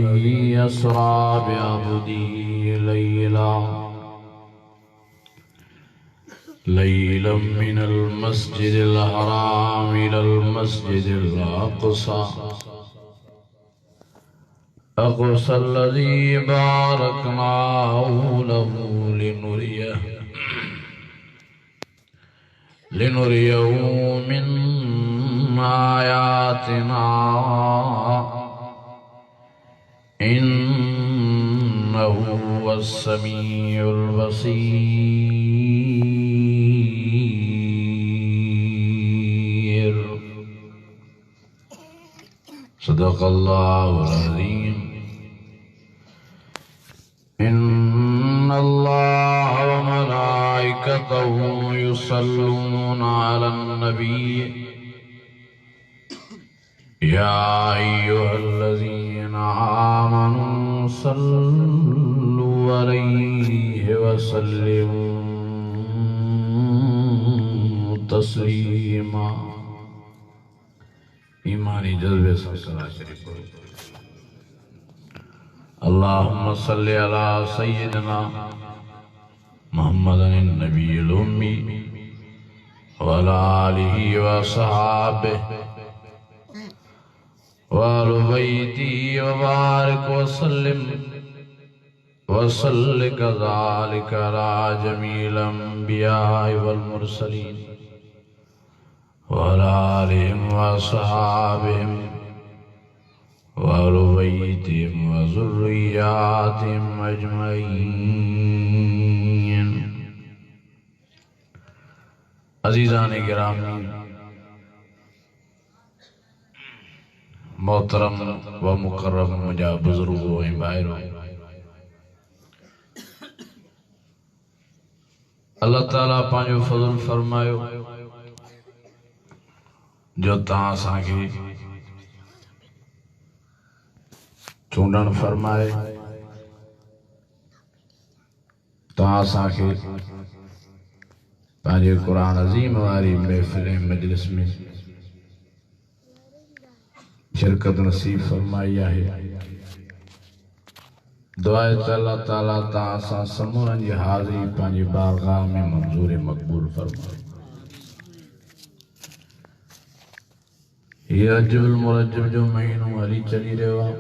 الذي أسرى بعبده ليلا من المسجد الحرام إلى المسجد الأقصى الذي باركنا له لنريه من آياتنا إنه هو السميع البصير صدق الله العظيم إن الله وملائكته يصلون على النبي يا أيها الذين آمنوا صلوا عليه وسلموا تسليما ईमानी जज्बे से सलाह शरीफ पढ़ो। अल्लाहुम्मा सल्ली अला सय्यिदना मुहम्मदिन नबिय्यिल उम्मी व अला आलिहि व सहाबिहि व अहलि बैतिही व बारिक व सल्लिम व सल्लि कज़ालिका अला जमील अंबिया'i वल मुरसलीन वअला आलिहिम व अस्हाबिहिम व अहलि बैतिहिम व ज़ुर्रिय्यातिहिम अजमईन। अज़ीज़ान गिरामी, मोहतरम व मुकर्रम मुझा बुजुर्गो ऐं भाइरो, अल्लाह ताला पांजो फज़ल फरमायो जो तहां असांखे चूंडण फरमाए, तहां असांखे पंहिंजे क़ुरान अज़ीम वारी महफ़िल मजलिस में शिरकत नसीब फरमाई आहे। दुआ है त अल्लाह ताला तहां असां समूरनि जी हाज़िरी पंहिंजी बारगाह में मंज़ूर मक़बूल फरमाए। ये रजबुल मुरज्जब जो महीनो हली चली रहियो आहे,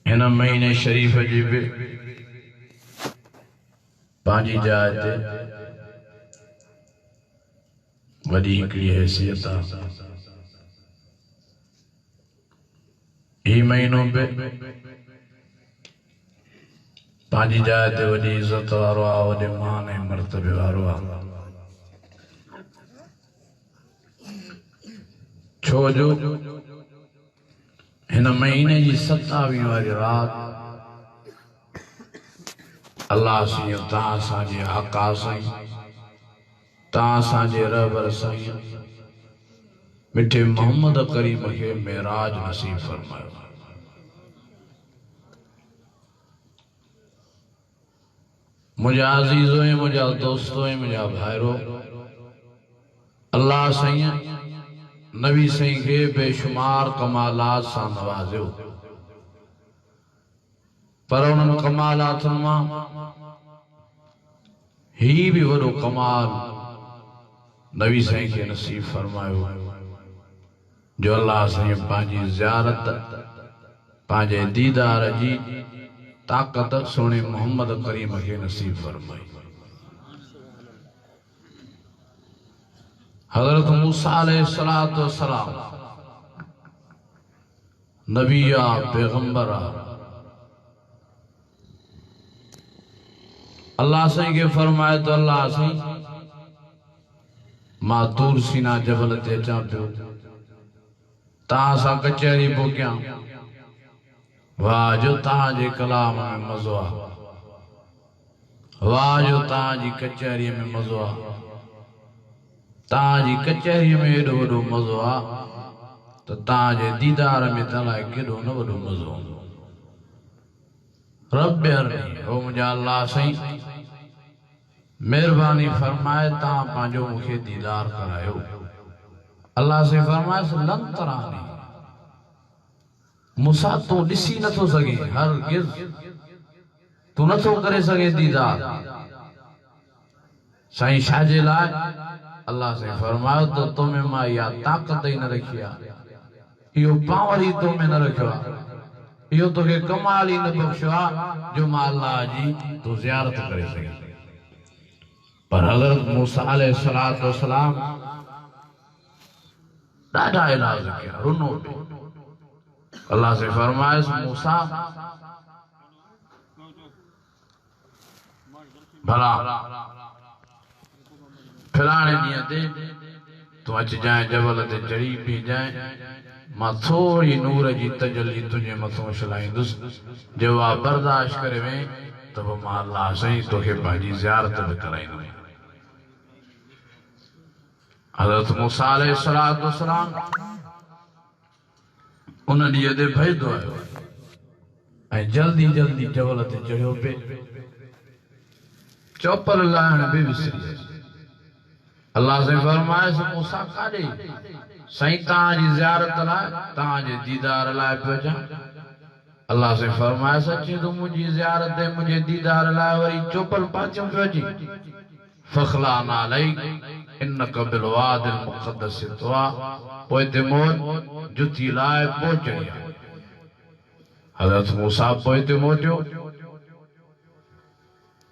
हिन महीने शरीफ जी बि पंहिंजी जाइ ते वॾी हिकिड़ी हैसियत आहे। ही महीनो बि पंहिंजी जाइ ते वॾी इज़त वारो आहे, वॾे मान ऐं मर्तबे वारो आहे। छो जो हिन महीने जी 27 वारी रात अल्लाह साईं तहां असांजे आका साईं, तहां असांजे रहबर साईं मिठे मोहम्मद करीम खे मेराज नसीब फरमायो। मुझा अज़ीज़ो ऐं मुझा दोस्तो ऐं मुझा भाइरो, अल्लाह साईं नबी साईं खे बेशुमार कमालात सां नवाज़ियो, पर उन्हनि कमालातुनि मां ही भी वॾो कमाल नबी साईं खे नसीब फरमायो जो अल्लाह साईं पंहिंजी ज़ियारत, पंहिंजे दीदार जी ताक़त सोने मोहम्मद करीम खे नसीब फरमाई। हज़रत मूसा अलैहिस्सलातु वस्सलाम नबी आ, पैगंबर आ, अल्लाह साईं के फरमाए तो अल्लाह साईं मां तूर सीना जबल ते अचां पियो, तहां सां कचहरी पोइ कयां। वाह जो तहां जे कलाम में मज़ो आहे, वाह जो तहां जी कचहरीअ में मज़ो आहे, तहां जी कचहरीअ में एॾो वॾो मज़ो आहे त तहां जे दीदार में त अलाए केॾो न वॾो मज़ो हूंदो। रब ओ मुंहिंजा अल्लाह साईं मेहरबानी फरमाए तहां पंहिंजो मूंखे दीदार करायो। अल्लाह से फरमायस लन तरानी, मूसा तू ॾिसी नथो सघे, हरगिज़ तू नथो करे सघे दीदार। साईं छा जे लाइ? अल्लाह से फरमायो तो तुम्हें मां इहा ताक़त ही न रखी आहे, इहो पावर ही तो में न रखियो आहे, इहो तोखे कमाल ही न बख़्शियो आहे जो मां अल्लाह जी तू ज़ियारत करे सघे। पर हज़रत मूसा अलैहिस्सलाम ॾाढा इलाज कया, रुनो पे। अल्लाह से फरमायस मूसा भला फिराने ॾींहं ते तू अच जाए, जबल ते चढ़ी पी जाए, मां थोड़ी नूर जी तजल्ली तुझे मथों छलाईंदुसि, जो आ बर्दाश्त करे वे त पोइ मां अल्लाह साईं तोखे पंहिंजी ज़ियारत बि कराईंदुमि। हज़रत मूसा अलैहिस्सलाम उन ॾींहं ते भॼंदो आयो ऐं जल्दी जल्दी जबल ते चढ़ियो पे, चौपल लाहिण बि विसरी वियो। अल्लाह से फरमायस मूसा काॾे? साईं तव्हांजी ज़ियारत लाइ, तव्हांजे दीदार लाइ पियो अचां। अल्लाह से फरमायस अचे तूं मुंहिंजी ज़ियारत ते, मुंहिंजे दीदार लाइ वरी चौपल पाचियो पियो अची। फखलाना अलैक इन्नक बिल वादिल मुक़द्दस तुआ, पोइ ते मोन जुती लाइ पोइ चढ़िया। हज़रत मूसा पोइ ते मोटियो,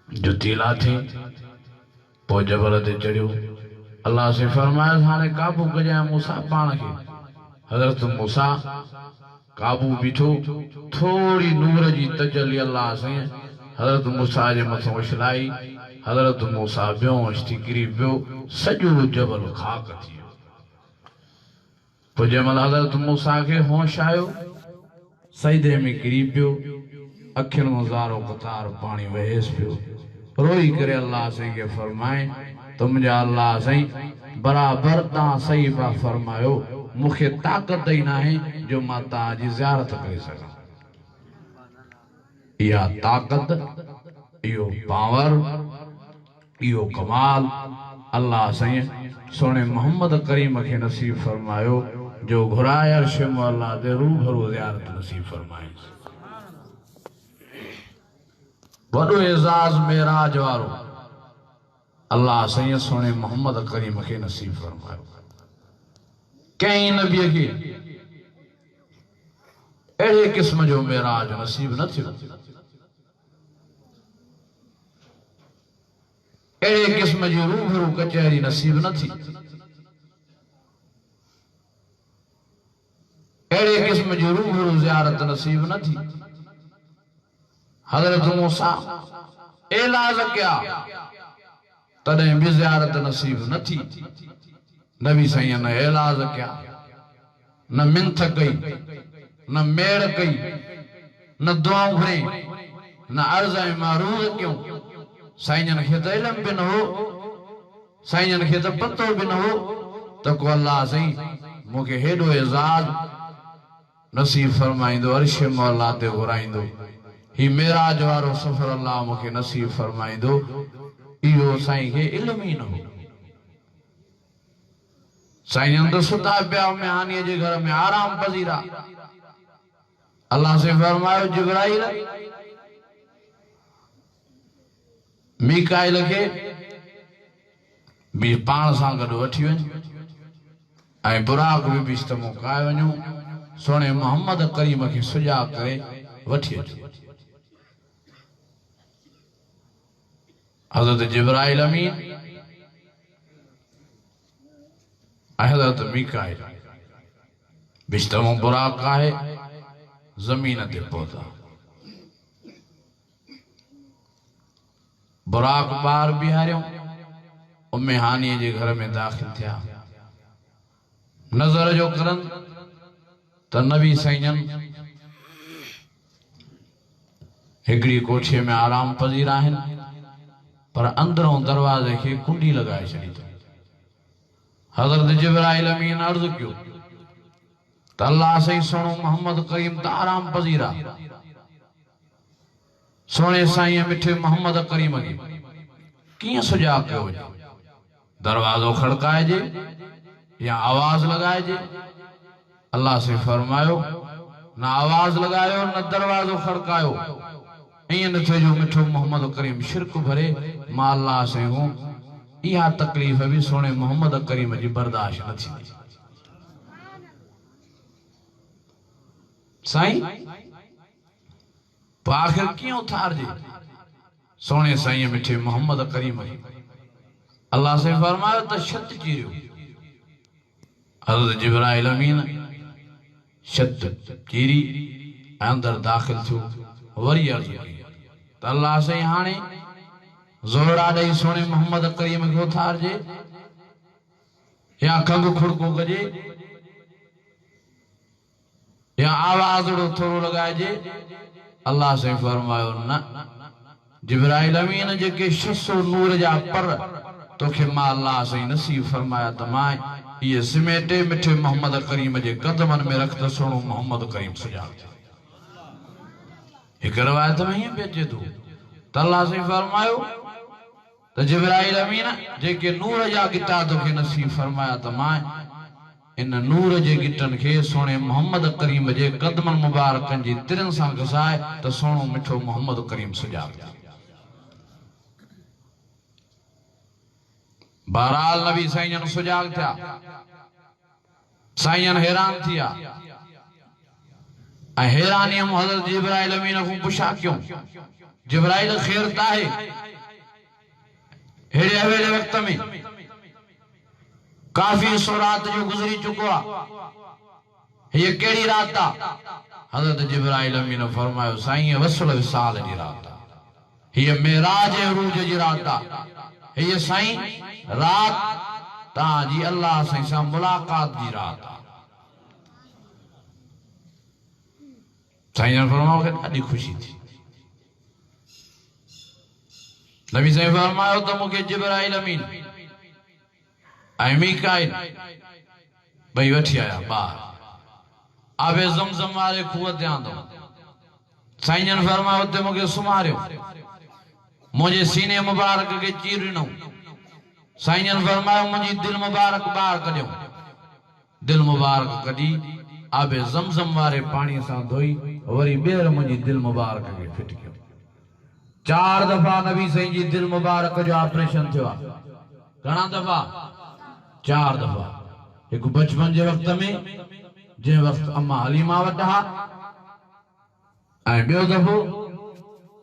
जुती लाथी, पोइ जबल ते चढ़ियो। अल्लाह से फरमायस हाणे काबू कजांइ मूसा पाण खे। हज़रत मूसा काबू बीठो, थोड़ी नूर जी तजल्ली अल्लाह साईं हज़रत मूसा जे मथों उछलाई। हज़रत मूसा बेहोश थी किरी पियो, सॼो जबल खाक थी वियो। पोइ जंहिंमहिल हज़रत मूसा खे होश आयो, सजदे में किरी पियो, अखियुनि मां ज़ारो क़तार पाणी वहेसि पियो, रोई करे अल्लाह साईं खे फरमाए तो मुंहिंजा अल्लाह साईं बराबर तव्हां सही पिया फरमायो, मूंखे ताक़त ई नाहे जो मां तव्हांजी ज़ियारत करे सघां। इहा ताक़त, इहो पावर, इहो कमाल अल्लाह साईं सोने मोहम्मद करीम खे नसीब फरमायो, जो घुराए अर्श मौला ते रूबरू ज़ियारत नसीब फरमाए। वॾो एज़ाज़ मेराज वारो अल्लाह साईं सोने मोहम्मद करीम खे नसीब फरमायो। कंहिं नबीअ खे अहिड़े क़िस्म जो मेराज नसीब न थियो, अहिड़े क़िस्म जी रूबरू कचहरी नसीब न थी, अहिड़े क़िस्म जी रूबरू ज़ियारत नसीब न थी। हज़रत मूसा एलाज़ कया, तॾहिं बि ज़ियारत नसीब न थी। नबी साईं न एलाज़ कया, न मिंथ कई, न मेड़ कई, न दुआऊं घुरी, न अर्ज़ ऐं मारूज़ कयूं। साईं खे त इल्म बि न हो, साईं खे त पतो बि न हो त को अल्लाह साईं मूंखे हेॾो एज़ाज़ नसीब फरमाईंदो, अर्श मौला ते घुराईंदो, ही मेराज वारो सफ़र अल्लाह मूंखे नसीब फरमाईंदो, इहो साईं खे इल्म ई न हो। साईं तो सुता पिया मेहानीअ जे घर में आराम पज़ीरा। अल्लाह से फरमायो जिब्राइल मीकाइल खे बि पाण सां गॾु वठी वञ ऐं बुराक बि इस्तमो काए वञो, सोने मोहम्मद करीम खे सुॼा करे वठी अचो। हज़रत जिब्राइल अमीन ऐं हज़रत मीकाइल बिस्तमो बुराक आहे, ज़मीन ते पहुता। बुराक ॿार बिहारियो, उम्मे हानीअ जे घर में दाख़िल थिया। नज़र जो करन त नबी साईं हिकिड़ी कोठीअ में आराम पज़ीर आहिनि, पर अंदरों दरवाज़े खे कुंडी लॻाए छॾी अथऊं। हज़रत जिब्राइल अमीन अर्ज़ कयो त अल्लाह साईं सुणो मोहम्मद करीम त आराम पज़ीर आहे, सोने साईं मिठे मोहम्मद करीम खे कीअं सुॼा कयो वञे? दरवाज़ो खड़काइजे या आवाज लगाए जे। अल्लाह से फरमायो ना आवाज लगायो न दरवाजो खड़कायो, ईअं न थे जो मिठो मोहम्मद करीम शिरक भरे मां अल्लाह से हूं। इहा तकलीफ़ भी सोने मोहम्मद करीम जी बर्दाश्त न थी। साईं तो आखिर क्यों थार जे सोने साईं मिठे मोहम्मद करीम जी अल्लाह से फरमायो तो शत चीरियो। हज़रत जिब्राइल अमीन शत चीरी अंदर दाखिल थियो। वरी अर्ज़ की तो अल्लाह से हाने ज़ोरा ॾेई सोने मोहम्मद करीम खे उथार जे या खंग खुड़को कजे या आवाज थोड़ो लगाए जे। अल्लाह से फरमायो न जिब्राइल अमीन जेके 600 नूर जा पर तोखे मां अल्लाह से नसीब फरमाया त मां ये समेटे मिठे मोहम्मद करीम जे कदमन में रख त सोनो मोहम्मद करीम सुजाग थे। एक रवायत में ही बेचे तो अल्लाह से फरमायो त जिब्राइल अमीन जेके नूर जा गिटा तोखे नसीब फरमाया त मां इन नूर जे गिटन के सोने मोहम्मद करीम जे कदमन मुबारकन जी तिरन सां घसाए त सोनो मिठो मोहम्मद करीम सुजाग थे। बहरहाल नबी साईं सुजाग थिया। साईं हैरान थिया ऐं हैरानी हज़रत जिब्राइल अमीन को पुछा क्यों जिब्राइल खैर ताहे हेड़े हवेले वक्त में काफी सो रात जो गुजरी चुको आहे। ये केड़ी रात आ? हज़रत जिब्राइल अमीन फरमायो साईं वसल विसाल जी रात आ। ये मेराज उरूज जी रात आ। ये साईं रात ताजी अल्लाह से मुलाकात जी रात आ। साईं फरमाओ के ॾाढी खुशी थी। नबी साईं फरमायो तो मुझे जिब्राइल अमीन ऐं मीकाइल भई वठी आया ॿार आबे ज़मज़म वाले खूह ते आंदो। साईं फरमायो ते मुझे सुमारियो मुझे सीने मुबारक के चीर ॾिनो। साईं फरमायो मुझी दिल मुबारक बाहर कढियो। दिल मुबारक कढी आबे ज़मज़म वाले पानी सां धोई वरी ॿीहर मुझी दिल मुबारक के फिट कयो। 4 दफा नबी साईं जी दिल मुबारक जो ऑपरेशन थियो। घणा दफा? 4 दफा। एक बचपन जे वक्त में जे वक्त अम्मा हलीमा वटि हा ऐं ॿियो दफो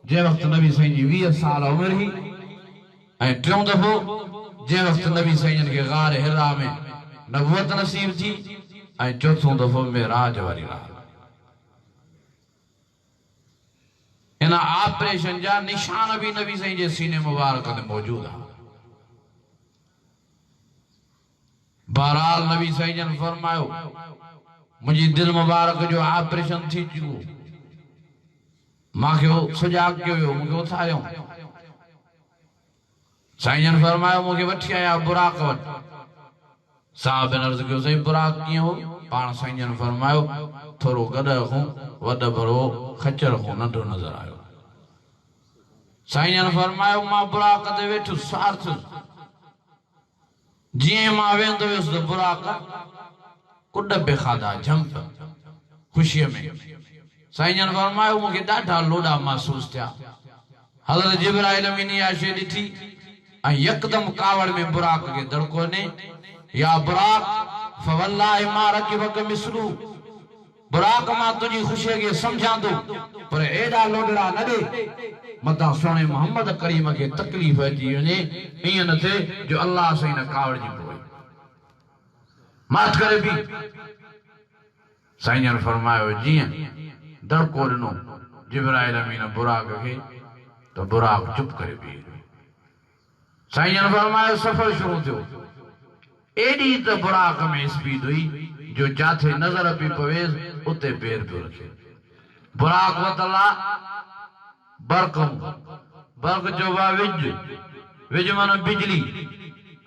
जे वक्त नबी साईं जी 20 साल उम्र ही ऐं टियों दफो जे वक्त नबी साईं के गार हिरा में नबूवत नसीब थी ऐं चौथों दफो मेराज वारी रात। इन ऑपरेशन जा निशान भी नबी साईं जे सीने मुबारक में मौजूद है। बहरहाल नबी साईं जन फरमायो मुझी दिल मुबारक जो ऑपरेशन थी चुको। माखे सुजाग कयो मुझे उथारियो। साईं जन फरमायो मुझे वठी आया बुराक वटि। साहब अर्ज़ कयो सही बुराक कीअं हो? पाण साईं जन फरमायो थोरो गॾ खां वॾ भरो खच्चर खां नंढो नज़र आयो। साईं जन फरमायो मां बुराक ते वेठो स्वार्थ जीअं मां वेंदो हुयुसि त बुराक कुॾ पे खाधा झंप खुशीअ में। साईं जन फरमायो मूंखे ॾाढा लोॾा महसूस थिया। हज़रत जिब्राइल अमीन इहा शइ ॾिठी ऐं यकदम कावड़ में बुराक के दड़को ने या बुराक फवल्लाहि मा रकिबक मिसलू। बुराक मां तुझी खुशी के समझां दो पर एडा लोडड़ा न दे मता सोने मोहम्मद करीम के तकलीफ अची वने। ईअं न थे जो अल्लाह से न कावड़ जी पोए मात करे भी। साईं जन फरमायो जीअं दड़को ॾिनो जिब्राइल अमीन बुराक के तो बुराक चुप करे भी। साईं जन फरमायो सफर शुरू थियो। एडी त बुराक में स्पीड हुई जो जाथे नजर पी पवे उते पैर पियो रखे। बुराक वतला बरकम बरक जो विज मन बिजली।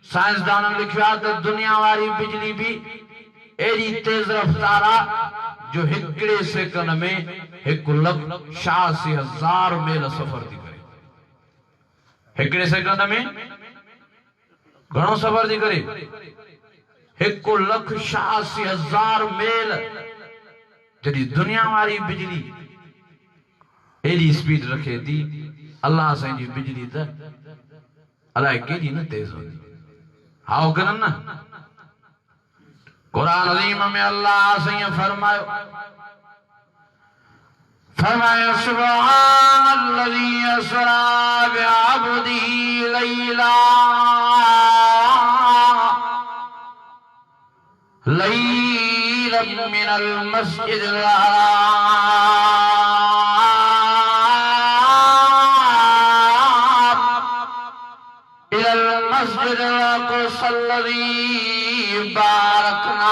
साइंसदान लिखिया तो दुनिया वाली बिजली भी एडी तेज रफ्तार आ जो 1 सेकंड में 1,86,000 मील सफर थी करे। 1 सेकंड में घणो सफर थी करे 1,86,000 मील जड़ी दुनिया वाली बिजली एडी स्पीड रखे थी अल्लाह साईं जी बिजली त अलाए केडी न तेज होती हाउ करन ना कुरान अज़ीम में अल्लाह साईं फरमायो सुब्हानल्लज़ी अस्रा बिअब्दिही लैला लैलन मिनल मस्जिदिल हराम इलल मस्जिदिल अक़सल्लज़ी बारकना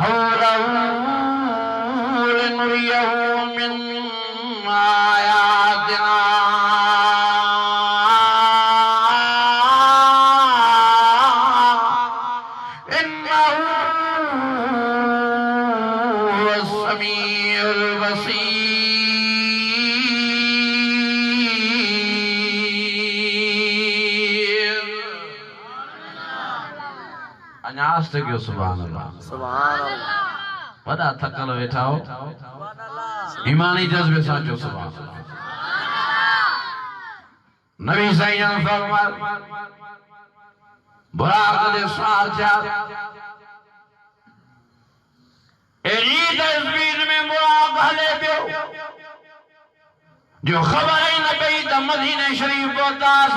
हौलहु लिनुरियहु मिन आयातिना सुभान अल्लाह वॾा थकल वेठा हो ईमानी जज्बे सां चओ सुभान अल्लाह नबी साईं फरमायो बुराक दे सार जा एड़ी तस्वीर में बुराक हले पियो जो खबर ही न पई त मदीने शरीफ पहुतास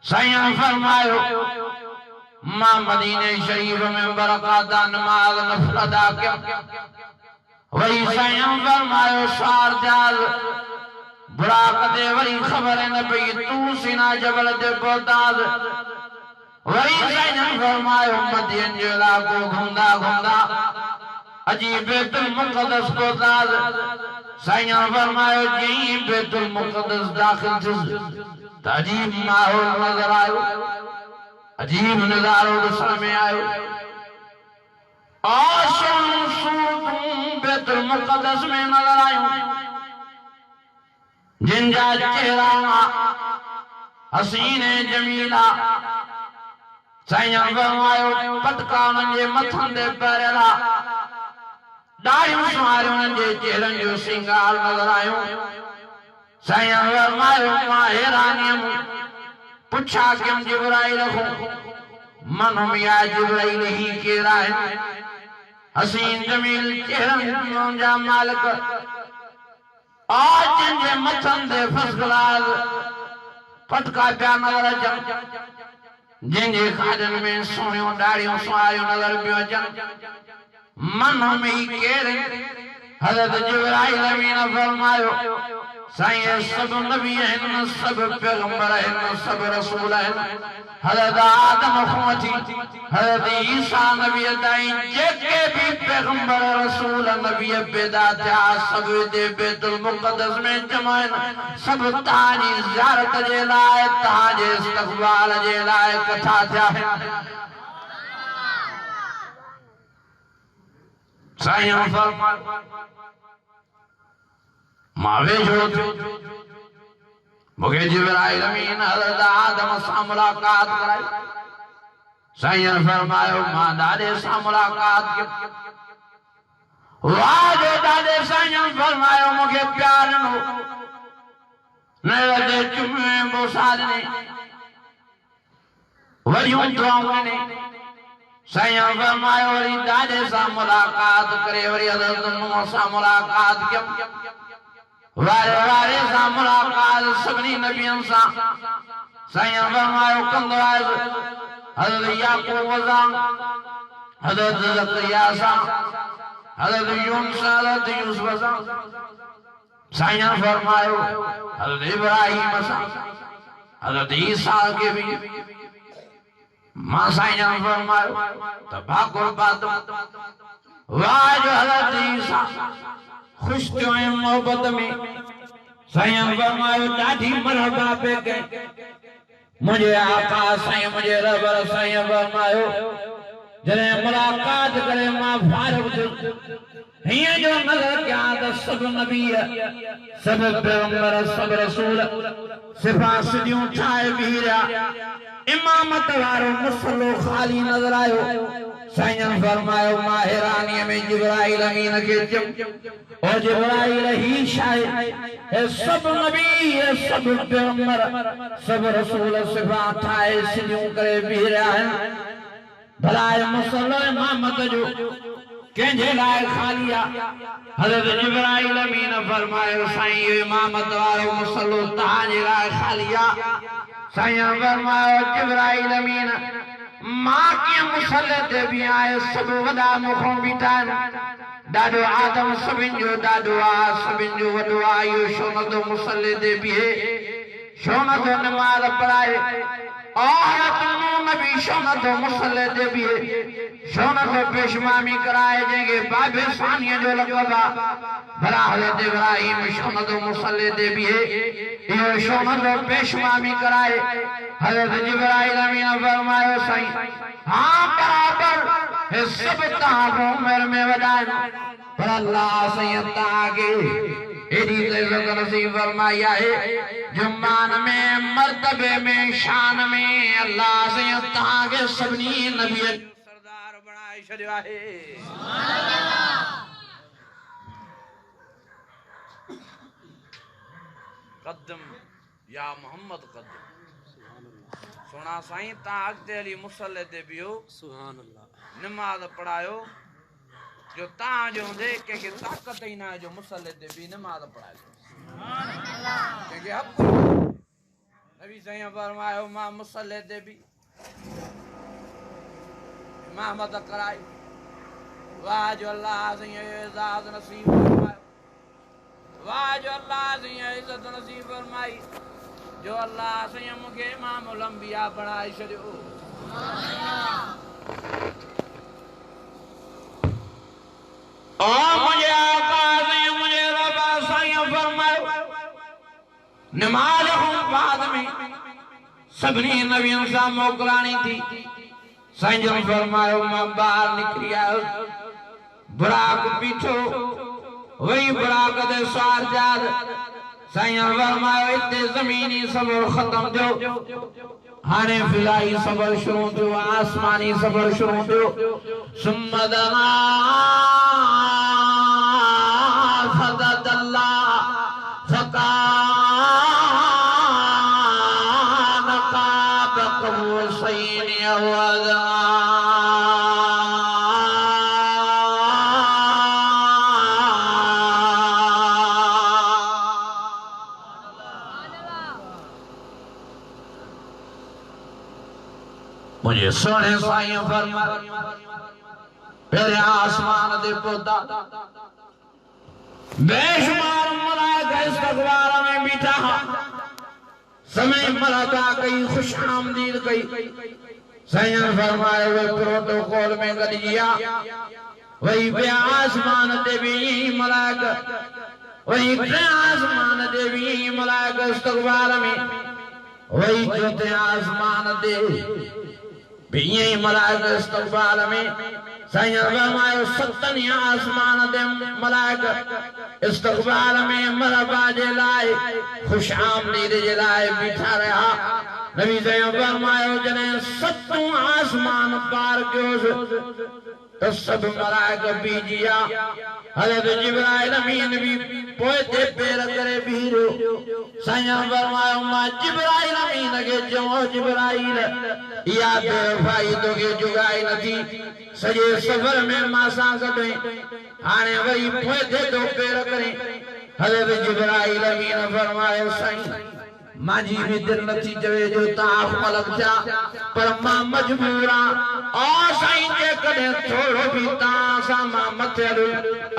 साईं फरमायो मां मदीने शरीफ में बरकाता नमाज नफल अदा किया वही साईं फरमायो सार जाल बुराक दे वही खबर न पई तू सीना जबल दे पहुतास वही साईं फरमायो मदीने जो इलाको घुमदा घुमदा अजी बैतुल मुक़द्दस पहुतास साईं फरमायो जी बैतुल मुक़द्दस दाखिल थिस अजीब माहौल नजर आयो अजीब नजारो ॾिसण में आयो आसन सूरतूं बैतुल मुक़द्दस में नजर आयूं जिन जा चेहरा हसीन जमीला साईं फरमायो पटका उन्हनि जे मथनि ते पहिरियला ॾाढ़ियूं सुवारियूं उन्हनि जे चेहरनि जो सिंगार नजर आयो साईं फरमायो मां हैरानीअ पुछा क्यों जिब्राइल को मन मिया जिब्राइल ही केरा है हसीन जमील चेहरन जा मालिक आज जिनके मथन दे फसलाल पटका प्या नजर अचन जिनके खाजन में सोनियों दाढ़ियों सुवारियों नजर पियो अचन मन में ही केरे हज़रत जिब्राइल अमीन फरमायो साईं सब नबी हैं सब पैगंबर हैं सब रसूल हैं हज़रत आदम खुमती हज़रत ईसा नबी ताईं जेके भी पैगंबर रसूल नबी पैदा थिया सब दे बैतुल मुक़द्दस में जमा सब ताजी ज़ियारत जे लाइ ताजे इस्तक़बाल जे लाइ इकट्ठा थिया साईं फरमायो मावे जो मुझे जिब्राइल अमीन हज़रत आदम सां मुलाकात कराई साईं फरमायो मां दादे सां मुलाकात की वाह जो दादे साईं फरमायो मुझे प्यार न दे चुमे बोसाद ने वरियूं दुआऊं ने साईं फरमायो वरी दादे सां मुलाकात करे वरी हज़रत नूह सां मुलाकात की वारे वारे सां मुलाकात सभिनी नबियन सां साईं फरमायो कंदो आहे हज़रत याकूब सां हज़रत ज़करिया सां हज़रत यूनुस हज़रत यूसुफ सां साईं फरमायो हज़रत इब्राहिम सां हज़रत ईसा के भी मां साईं फरमायो त भाकुर पातो वाह जो हज़रत ईसा खुश थियो ऐं मोहब्बत में साईं फरमायो ॾाढी मरहबा पे कई मुझे आका साईं मुझे रब साईं फरमायो जॾहिं मुलाकात करे मां फारग थियो हीअं जो नज़र कयां त सभु नबी सभु पैगंबर सभु रसूल सिफ़ा सिधियूं ठाहे बीह रहिया इमामत वारो मुसल्लो खाली नजर आयो साईं फरमायो माहिरानी में जिब्राइल अमीन के चम और जिब्राइल ही शायद है सब नबी है सब पैगंबर सब रसूल सिफात है सिजू करे भी रहा है भलाए मुसल्लो इमामत जो केंजे लाए खालिया हजरत जिब्राइल अमीन फरमायो साईं इमामत वारो मुसल्लो ताजे लाए खालिया साईं फरमायो जिब्राइल अमीन मां के मुसल्ले ते भी आए सब वडा मुखों बीठा दादो आदम सबिन जो दादो आ सबिन जो वडो आयो शोन तो मुसल्ले ते भी शोन तो नमाज पढ़ाए औरत नबी शोन तो मुसल्ले ते भी शोन तो पेशमामी कराए जेगे बाबे सानिया जो लगवा भला हजरत इब्राहिम शोन तो मुसल्ले ते भी ये शोन तो पेशमामी कराए हजरत जिब्राइल अमीन फरमायो साईं हां बराबर है सब ताबो मेरे में वदान पर अल्लाह सैयद ताके एडी इज्जत नसीब फरमाया है जुमान में मर्तबे में शान में अल्लाह सैयद ताके सबनी नबी सरदार बनाए छड़िया है सुभान अल्लाह कदम या मोहम्मद कदम सुना साईं ता अगते अली मुसल्ले ते बियो सुभान अल्लाह नमाज पढ़ायो जो ता जो दे के ताकत ही ना जो मुसल्ले ते भी नमाज पढ़ायो सुभान अल्लाह के हक नबी साईं फरमायो मां मुसल्ले ते भी इमामत कराई वाह जो अल्लाह साईं इजाज़त नसीब फरमायो वाह जो अल्लाह साईं इज्जत नसीब फरमाई जो अल्लाह से मुझे इमामुल अंबिया बनाए छड़ियो ओ मुझे आका से मुझे रब साईं फरमायो नमाज हम बाद में सबनी नबियों सा मोकलानी थी साईं जन फरमायो मैं बाहर निकली आयो बुराक पीछो वही बुराक दे सार जाद साईं फरमायो इते जमीनी सबर खत्म थियो हाने फिलाई सबर शुरू थियो आसमानी सबर शुरू थियो सुम्मदना फददल्ला फकान काब कौसैन अवदा मुझे सोने साईं फरमा पहले आसमान दे पोता बेशुमार मलाइका इस्तगफार में बैठा समय मलाइका कई खुश आमदीद कई साईं फरमाए वे प्रोटोकॉल में गदिया वही पे आसमान दे भी मलाइका वही पे आसमान दे भी मलाइका इस्तगफार में वही चौथे आसमान दे बिये मलाइका इस्तगफार में साईं फरमायो सतन आसमान दे मलाइका इस्तगफार में मरहबा जे लाए खुश आमदीद जे लाए बैठा रहा नबी साईं फरमायो जने सतों आसमान पार कयो तो सब मलाइका बीजिया हजरत जिब्राइल अमीन भी पोते पैर करे बीरो साईं फरमायो मां जिब्राइल अमीन के जो जिब्राइल या बेवफाई तो के जुगाई नथी सजे सफर में मासा कटे आने वही पोते तो पैर करे हजरत जिब्राइल अमीन फरमायो साईं माजी भी दिल नथी चवे जो ताफ मलक जा पर मां मजबूरा ओ साईं जे कदे थोड़ो भी ता सा मां मथे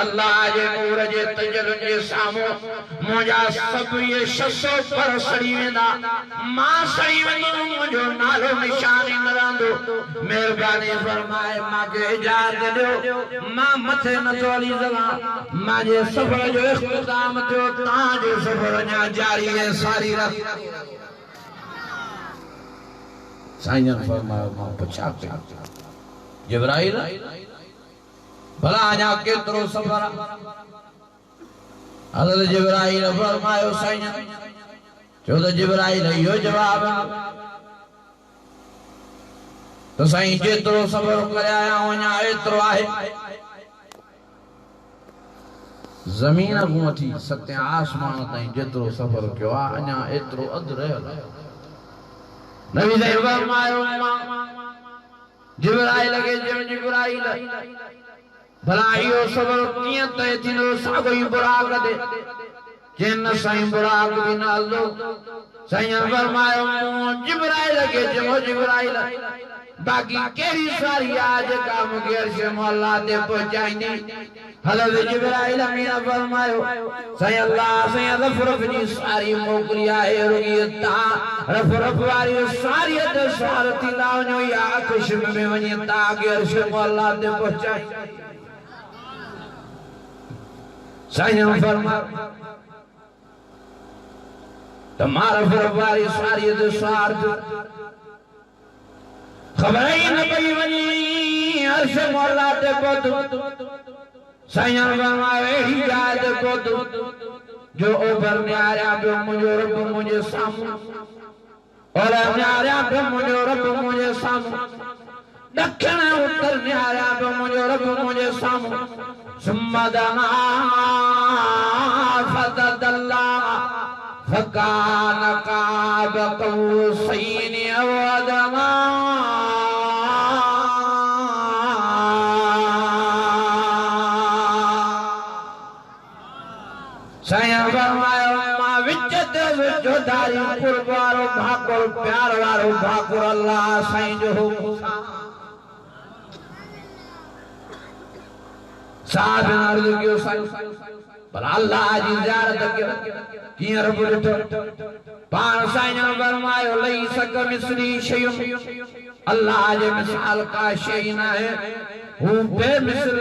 अल्लाह जे नूर जे तजल जे सामो मुजा सब ये 600 पर सड़ी वेंदा मां सड़ी वेंदो मुजो नालो निशान न रहंदो मेहरबानी फरमाए मां के इजाजत दो मां मथे न चोली जगा मां जे सफर जो इख्तिताम थियो ता जो सफर न्या जारी है सारी रात साईं फरमायो मां पुछा जिब्राइल भला आजा केतरो सफर हज़रत जिब्राइल फरमायो साईं चो तो जिब्राइल यो जवाब तो साईं जेतिरो सबर करे आया वञा एतिरो आहे ज़मीन खां वठी सत आसमान ताईं जेतिरो सबर कयो आहे अञा एतिरो अधु रहियल आहे नबी साईं फरमायो जिब्राइल खे जिब्राइल भला इहो सबर कीअं तय थींदो साॻियो ई बुराक ते चयनि न साईं बुराक बि न हलंदो साईं फरमायो जिब्राइल खे चयो जिब्राइल बाकी केड़ी सारी आज का मुझे अर्श मौला ते पहुंचाईंदी हज़रत जिब्राइल अमीन फरमायो साईं अल्लाह साईं रफ़ जी सारी मोकली आहे रुगी ता रफ़ वारी सारी ते सार थी लावणो या खुश में वनी ता के अर्श मौला ते पहुंचाई साईं फरमायो तुम्हारा रफ़ वारी सारी ते सार खबर ही न पई वनी अर्श मौला ते पहुंच साईं फरमायो एड़ी याद को जो ओभर न्यारा पे मुझे रब मुझे सामू और न्यारा पे मुझे रब मुझे सामू दक्षिण उत्तर न्यारा पे मुझे रब मुझे सामू सुम्मदना फतदल्ला फकान काब कौसैन अवदमा साईं फरमायो मां विच ते विचो धारी कुर्ब वारो भाकुर प्यार वारो भाकुर अल्लाह साईं जो साहब ने अर्ज कियो साईं भला अल्लाह जी ज़ियारत कयो कीअं रब ॾिठो पाण साईं फरमायो लई सक मिसरी शयूं अल्लाह जे मिसाल का शइ न आहे हू बेमिसाल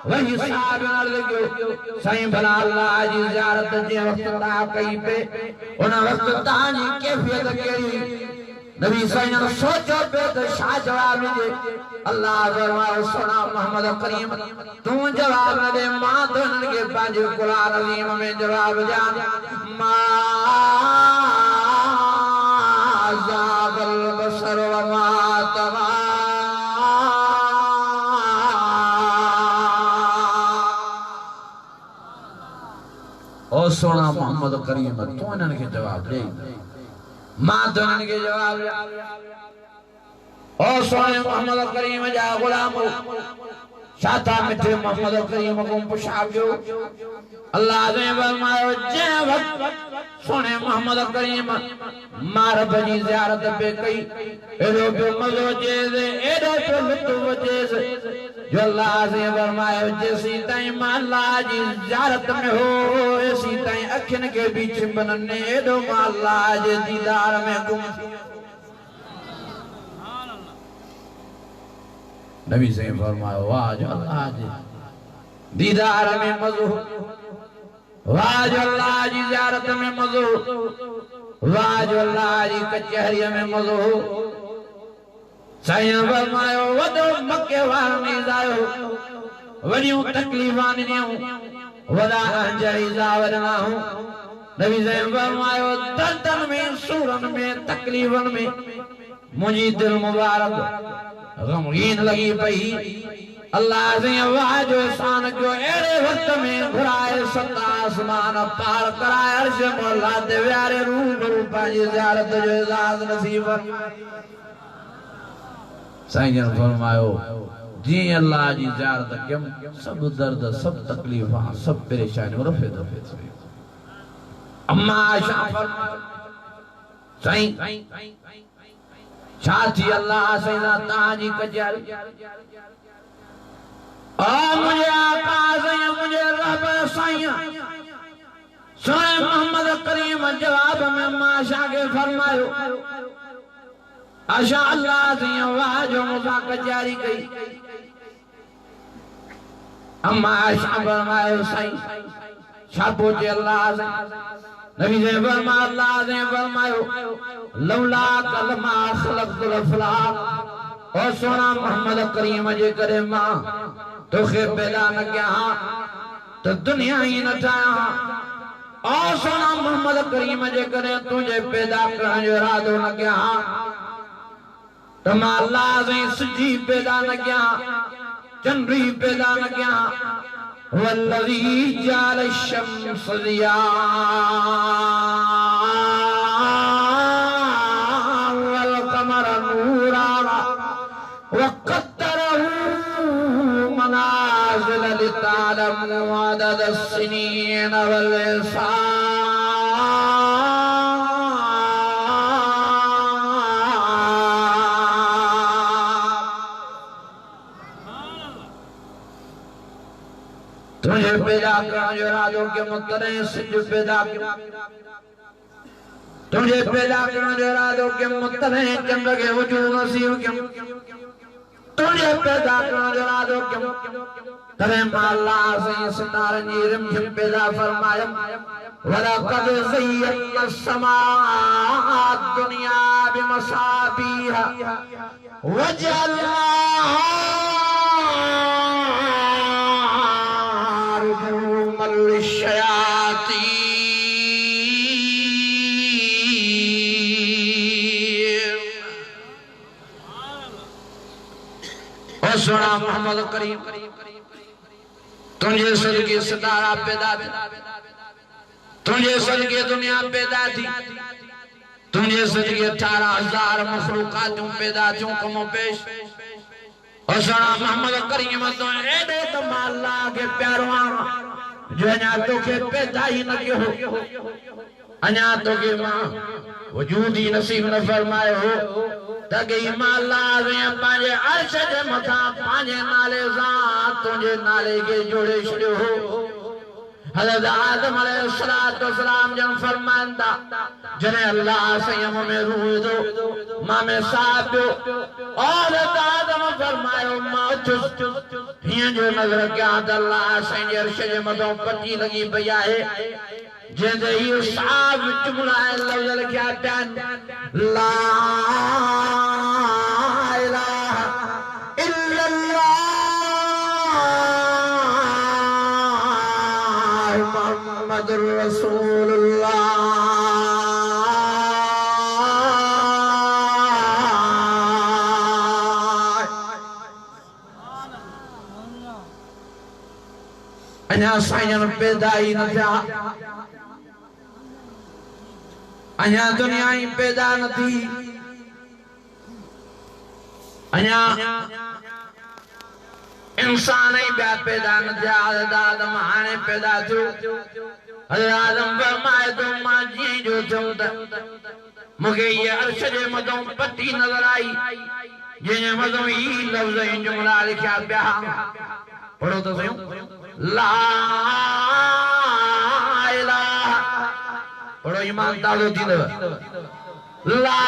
वही साहब अर्ज कियो साईं भला अल्लाह जी ज़ियारत जे वक्त ता कई पे उन वक्त ताजी कैफियत केड़ी नबी साईं सोचो पे तो छा जवाब दे अल्लाह फरमायो सोना मोहम्मद करीम तू जवाब दे मां तो उनके पांच कुरान अज़ीम में जवाब जान मा ज़ागल बसर व मा तवा ओ सोना मोहम्मद करीम तू इनके जवाब दे मां तो इनके जवाब ओ सोने मोहम्मद करीम जा गुलाम शाता मिठे मोहम्मद करीम को पुछाबियो अल्लाह ने फरमायो जे वक्त सोने मोहम्मद करीम मार बजी ज़ियारत पे कई एडो पे मजो जे एडो पे लुत्फ जे जो अल्लाह ने फरमायो जेसी ताई अल्लाह जी ज़ियारत में हो एसी ताई अखिन के बीच बनने एडो अल्लाह जे दीदार में गुम नबी से फरमायो वाह जो अल्लाह जी दीदार में मज़ो वाह जो अल्लाह जी ज़ियारत में मज़ो वाह जो अल्लाह जी कचहरी में मज़ो साईं फरमायो वडो मक्के वारो निज़ायो वडियूं तकलीफ़ां ॾिनियूं वॾा अंजरी ज़ावरना हूं नबी से फरमायो दर्दन में सूरन में तकलीफ़न में मुझी दिल मुबारक गमगीन लगी पई अल्लाह से वाह जो एहसान कयो एड़े वक्त में घुराए सत आसमान पार कराए अर्श मौला ते प्यारे रूबरू पंहिंजी ज़ियारत जो एज़ाज़ नसीब साईं जन फरमायो जी अल्लाह जी ज़ियारत कयम सब दर्द सब तकलीफां सब परेशानियूं रफ़े दफ़े थी अम्मा आयशा फरमायो साईं छाती अल्लाह से ताजी कजल आ मुझे आका से मुझे रब साईं सोए मोहम्मद करीम जवाब में माशा के फरमायो आशा अल्लाह से वाह जो मुसाक जारी कई अम्मा आयशा फरमायो साईं छापो जे अल्लाह से नबी से फरमाया अल्लाह ने फरमायो लौला कलमा खलक़तुल अफलाक ओ सोना मोहम्मद करीम जे करे मां तोखे पैदा न किया तो दुनिया ही न ठाया और सोना मोहम्मद करीम जे करे तुझे पैदा करण जो इरादो न कया त मां अल्लाह से सिजी पैदा न कया चंद्री पैदा न कया वल्लज़ी जाल शम्स दिया वल कमर नूरा वक़द्दरहू मनाज़िल लितअलमू अदद अस्सिनीन वल तुझे पैदा करण जो इरादो के मुतने सिज पैदा तुझे पैदा करण जो इरादो के मुतने चंद के वजूद नसीब के तुझे पैदा करण जो इरादो के तरे अल्लाह से सितारे जी रिमझिम पैदा फरमाया वलक़द ज़य्यना अस्समाअ दुनिया बिमसाबीह वजअलनाहा सोना मोहम्मद करीम तुझे सदके सितारा पैदा तुझे सदके दुनिया पैदा थी तुझे सदके 18,000 मखलूकातूं पैदा थियूं कमो पेश और सोना मोहम्मद करीम तो एडे तो अल्लाह के प्यारो जो अञा तोखे पैदा ही न कयो अञा तोखे मां वजूद ही नसीब न फरमायो हो तगे मां अल्लाह ने पांजे अर्श जे मथा पांजे नाले सां तुझे नाले के जोड़े छड़ियो हो हज़रत आदम अलैहिस्सलाम जन फरमांदा जने अल्लाह संयम में रूह दो मां में साथ दो और आदम फरमायो मां हिय जो नजर क्या अल्लाह संजे अर्श जे मथा पटी लगी पई आहे जैसे ही साफ जुमला लफ्ज लिखा टन ला इलाहा इल्लल्लाह मुहम्मदुर रसूलुल्लाह अञा साईं पैदा ही न थिया अञा दुनिया ही पैदा न थी अञा इंसान ही ॿिया पैदा न थिया हज़रत आदम हाणे पैदा थियो हज़रत आदम फरमाए थो मां जीअं जो थियुमि त मूंखे इहे अर्श जे मथां पटी नज़र आई जंहिंजे मथां ही लफ़्ज़ ऐं जुमला लिखिया पिया पढ़ो त सही ला इलाहा पढ़ो ईमान ताज़ो थींदव ला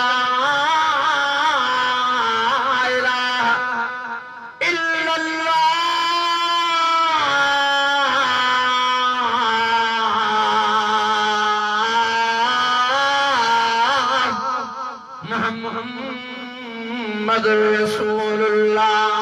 इलाहा इल्लल्लाह मुहम्मदुर रसूलुल्लाह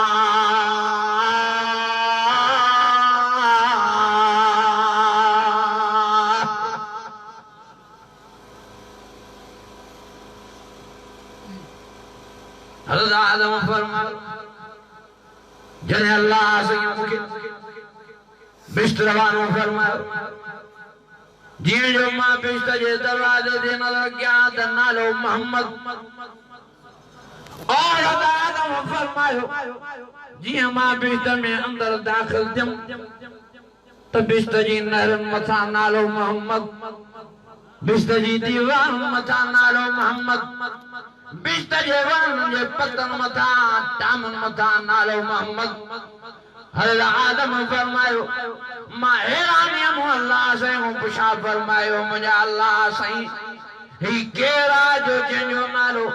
जने अल्लाह से मुखे बिस्तरवानो फरमायो जीअं जो मां बिस्तर जे दरवाजे ते नज़र कया त नालो मोहम्मद और आदम फरमायो जीअं मां बिस्तर में अंदर दाखिल थियुमि त बिस्तर जी नहरन मथां नालो मोहम्मद बिस्तर जी दीवार मथां नालो मोहम्मद बिस्तर जे वण जे पतन मथा टामन मथा नालो मोहम्मद हज़रत आदम फरमायो मां हैरान अल्लाह से पुछा फरमायो मुंहिंजा अल्लाह साईं ही केरा जो जंहिंजो नालो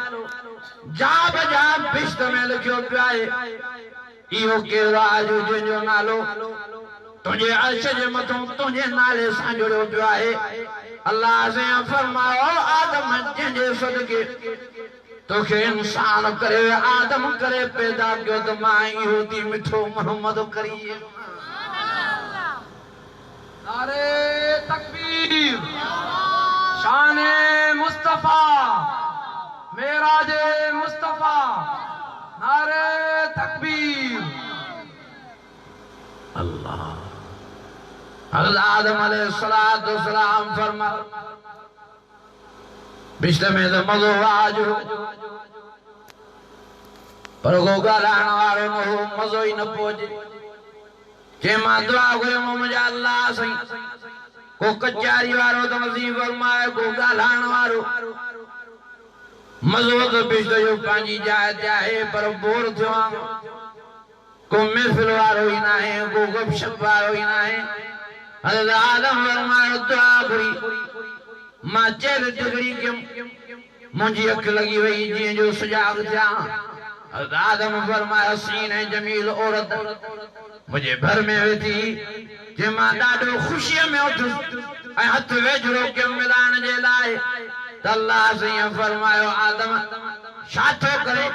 जा बजा बिस्तर में लिखियो पियो आहे इहो केरा जो जंहिंजो नालो तुंहिंजे अर्श जे मथां तुंहिंजे नाले सां जुड़ियो पियो आहे अल्लाह से फरमायो आदम जंहिंजे सदके तोखे इंसान करे आदम करे पैदा कयो त मां इहो थी मिठो मोहम्मद करीम नारे तकबीर मेराजे मुस्तफा नारे तकबीर। अल्लाह हज़रत आदम अलैहिस्सलाम फरमा बिस्तर में तो मज़ो आज पर को गालाण वारो न हो मज़ो ही न पहुंचे के मां दुआ कयो मुझे अल्लाह सही को कचारी वारो तो नसीब फरमाए को गालाण वारो मज़ो तो बिस्तर जो पांजी जाए जाए पर बोर थियो को महफिल वारो ही ना है को गपशप वारो ही ना है। हज़रत आदम फरमाए दुआ करी मां चेर डिगरी के मुझी अख लगी वही जी जो सुजाग थिया। आदम फरमाया सीने जमील औरत मुझे भर में वेठी जे मां ॾाढो खुशी में उठ ऐं हथ वेझड़ो के मिलान जे लाए त अल्लाह से फरमायो आदम छा थो करे।